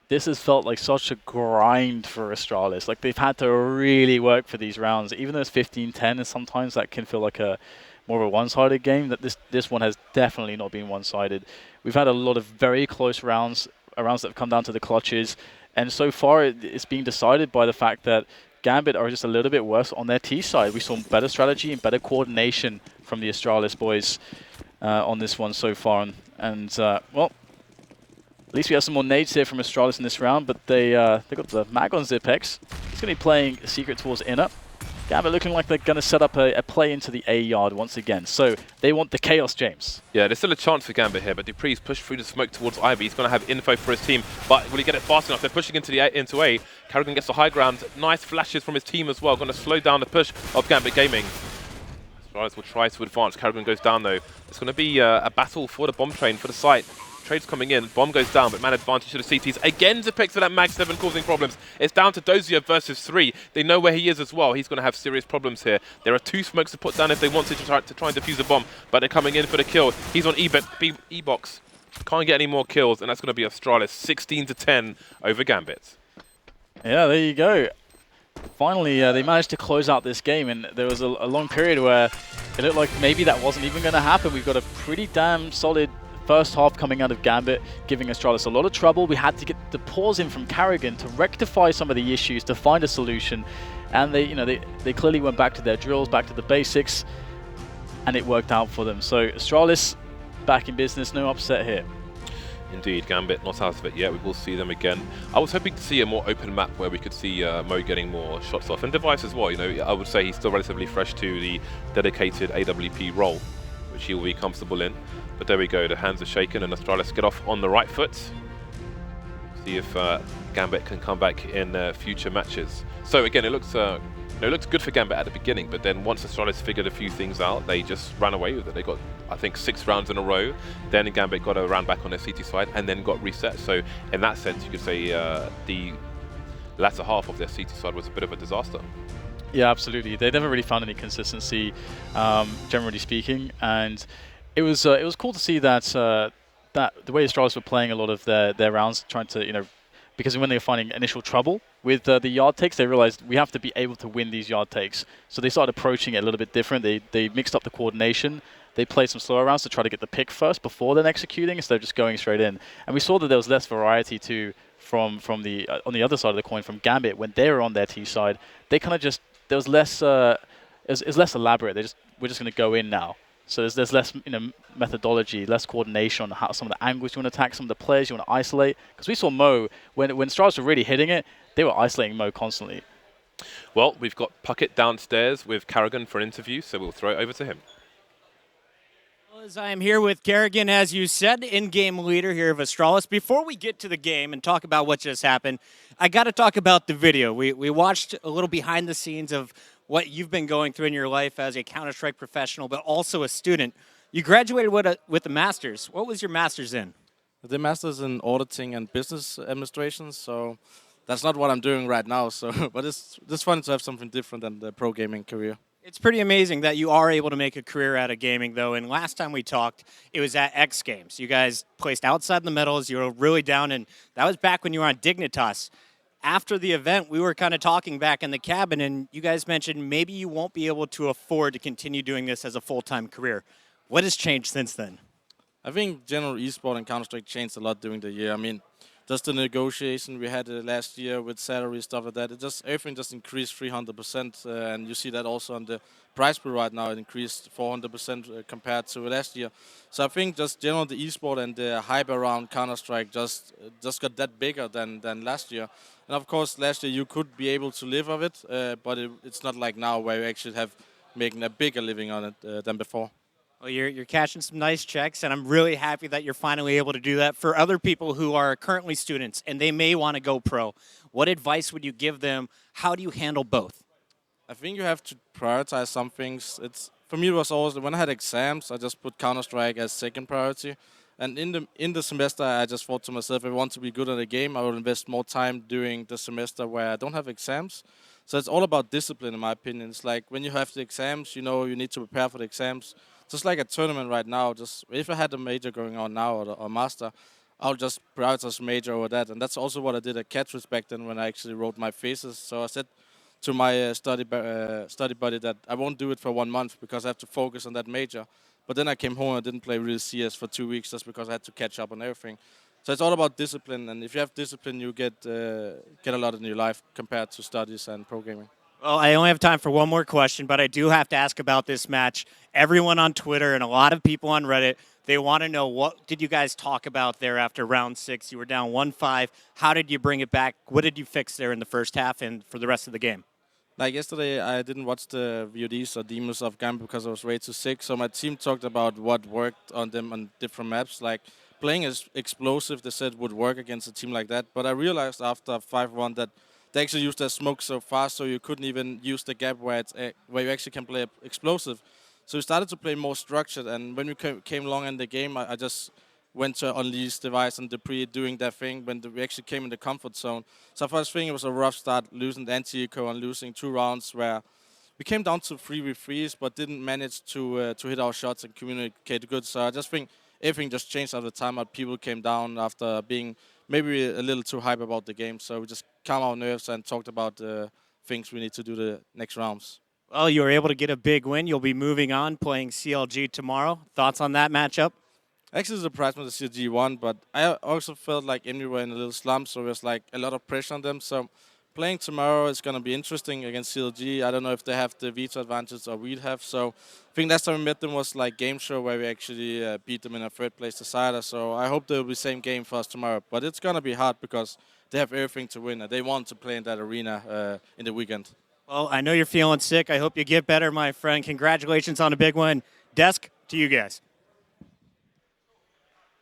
[SPEAKER 2] This has felt like such a grind for Astralis. Like, they've had to really work for these rounds, even though it's 15-10, and sometimes that can feel like a more of a one-sided game. That this one has definitely not been one-sided. We've had a lot of very close rounds that have come down to the clutches, and so far it's being decided by the fact that Gambit are just a little bit worse on their T side. We saw better strategy and better coordination from the Astralis boys on this one so far, and well, at least we have some more nades here from Astralis in this round, but they got the mag on Zipex. He's going to be playing Secret towards inner. Gambit looking like they're going to set up a play into the A yard once again. So they want the chaos, James.
[SPEAKER 1] Yeah, there's still a chance for Gambit here, but Dupree's pushed through the smoke towards Ivy. He's going to have info for his team, but will he get it fast enough? They're pushing into A. Carrigan gets the high ground. Nice flashes from his team as well. Going to slow down the push of Gambit Gaming. Astralis will try to advance. Carrigan goes down though. It's going to be a battle for the bomb train, for the site. Trades coming in, bomb goes down, but man advantage to the CTs. Again, Zipex for that Mag 7 causing problems. It's down to Dozier versus 3. They know where he is as well. He's going to have serious problems here. There are 2 smokes to put down if they want to try and defuse a bomb, but they're coming in for the kill. He's on E-box. Can't get any more kills, and that's going to be Astralis 16-10 over Gambit.
[SPEAKER 2] Yeah, there you go. Finally, they managed to close out this game, and there was a long period where it looked like maybe that wasn't even going to happen. We've got a pretty damn solid first half coming out of Gambit, giving Astralis a lot of trouble. We had to get the pause in from Carrigan to rectify some of the issues, to find a solution, and they clearly went back to their drills, back to the basics, and it worked out for them. So Astralis back in business, no upset here.
[SPEAKER 1] Indeed, Gambit not out of it yet. We will see them again. I was hoping to see a more open map where we could see Mo getting more shots off, and Device as well. You know, I would say he's still relatively fresh to the dedicated AWP role, which he will be comfortable in. But there we go, the hands are shaken and Astralis get off on the right foot. See if Gambit can come back in future matches. So again, it looks good for Gambit at the beginning, but then once Astralis figured a few things out, they just ran away with it. They got, I think, 6 rounds in a row. Then Gambit got a round back on their CT side and then got reset. So in that sense, you could say the latter half of their CT side was a bit of a disaster.
[SPEAKER 2] Yeah, absolutely. They never really found any consistency, generally speaking, and it was cool to see that that the way Astralis were playing a lot of their rounds, trying to, because when they were finding initial trouble with the yard takes, they realized we have to be able to win these yard takes. So they started approaching it a little bit different. They mixed up the coordination. They played some slower rounds to try to get the pick first before then executing, instead of just going straight in. And we saw that there was less variety too from the on the other side of the coin from Gambit when they were on their T side. They kind of just, there was less it's less elaborate. We're just going to go in now. So there's less methodology, less coordination on how some of the angles you want to attack, some of the players you want to isolate. Because we saw Mo, when Astralis were really hitting it, they were isolating Mo constantly.
[SPEAKER 1] Well, we've got Puckett downstairs with Carrigan for an interview, so we'll throw it over to him.
[SPEAKER 3] As I am here with Carrigan, as you said, in-game leader here of Astralis. Before we get to the game and talk about what just happened, I got to talk about the video. We watched a little behind the scenes of what you've been going through in your life as a Counter-Strike professional, but also a student. You graduated with a master's. What was your master's in?
[SPEAKER 4] The master's in auditing and business administration, so that's not what I'm doing right now. So, but it's fun to have something different than the pro gaming career.
[SPEAKER 3] It's pretty amazing that you are able to make a career out of gaming, though. And last time we talked, it was at X Games. You guys placed outside the medals. You were really down, and that was back when you were on Dignitas. After the event, we were kind of talking back in the cabin, and you guys mentioned maybe you won't be able to afford to continue doing this as a full-time career. What has changed since then?
[SPEAKER 4] I think general esport and Counter-Strike changed a lot during the year. I mean, just the negotiation we had last year with salary stuff like that, everything just increased 300%, and you see that also on the price pool right now. It increased 400% compared to last year. So I think just general the esport and the hype around Counter-Strike just got that bigger than last year. And of course, last year you could be able to live of it, but it's not like now where you actually have making a bigger living on it than before.
[SPEAKER 3] Well, you're cashing some nice checks, and I'm really happy that you're finally able to do that. For other people who are currently students and they may want to go pro, what advice would you give them? How do you handle both?
[SPEAKER 4] I think you have to prioritize some things. For me, it was always when I had exams, I just put Counter-Strike as second priority. And in the semester, I just thought to myself, if I want to be good at a game, I will invest more time during the semester where I don't have exams. So it's all about discipline, in my opinion. It's like when you have the exams, you know you need to prepare for the exams. Just like a tournament right now, just if I had a major going on now or master, I'll just prioritize major over that. And that's also what I did at Catris back then when I actually wrote my thesis. So I said to my study buddy that I won't do it for 1 month because I have to focus on that major. But then I came home and I didn't play real CS for 2 weeks just because I had to catch up on everything. So it's all about discipline, and if you have discipline, you get a lot in your life compared to studies and pro gaming.
[SPEAKER 3] Well, I only have time for one more question, but I do have to ask about this match. Everyone on Twitter and a lot of people on Reddit, they want to know, what did you guys talk about there after round 6? You were down 1-5. How did you bring it back? What did you fix there in the first half and for the rest of the game?
[SPEAKER 4] Like yesterday, I didn't watch the VODs or demos of Gambit because I was way too sick. So my team talked about what worked on them on different maps. Like playing as explosive, they said would work against a team like that. But I realized after 5-1 that they actually used their smoke so fast, so you couldn't even use the gap where you actually can play explosive. So we started to play more structured. And when we came along in the game, I just went to Unleash, Device, and Dupree doing their thing when we actually came in the comfort zone. So first thing, it was a rough start, losing the anti-eco and losing 2 rounds where we came down to 3v3s, but didn't manage to hit our shots and communicate good. So I just think everything just changed after the time out. People came down after being maybe a little too hype about the game. So we just calmed our nerves and talked about the things we need to do the next rounds.
[SPEAKER 3] Well, you were able to get a big win. You'll be moving on, playing CLG tomorrow. Thoughts on that matchup?
[SPEAKER 4] Actually, surprised when the CLG won, but I also felt like Envy were in a little slump, so there's like a lot of pressure on them. So playing tomorrow is going to be interesting against CLG. I don't know if they have the veto advantage or we'd have. So I think last time we met them was like game show where we actually beat them in a third place decider. So I hope there will be same game for us tomorrow. But it's going to be hard because they have everything to win. And they want to play in that arena in the weekend.
[SPEAKER 3] Well, I know you're feeling sick. I hope you get better, my friend. Congratulations on a big win. Desk, to you guys.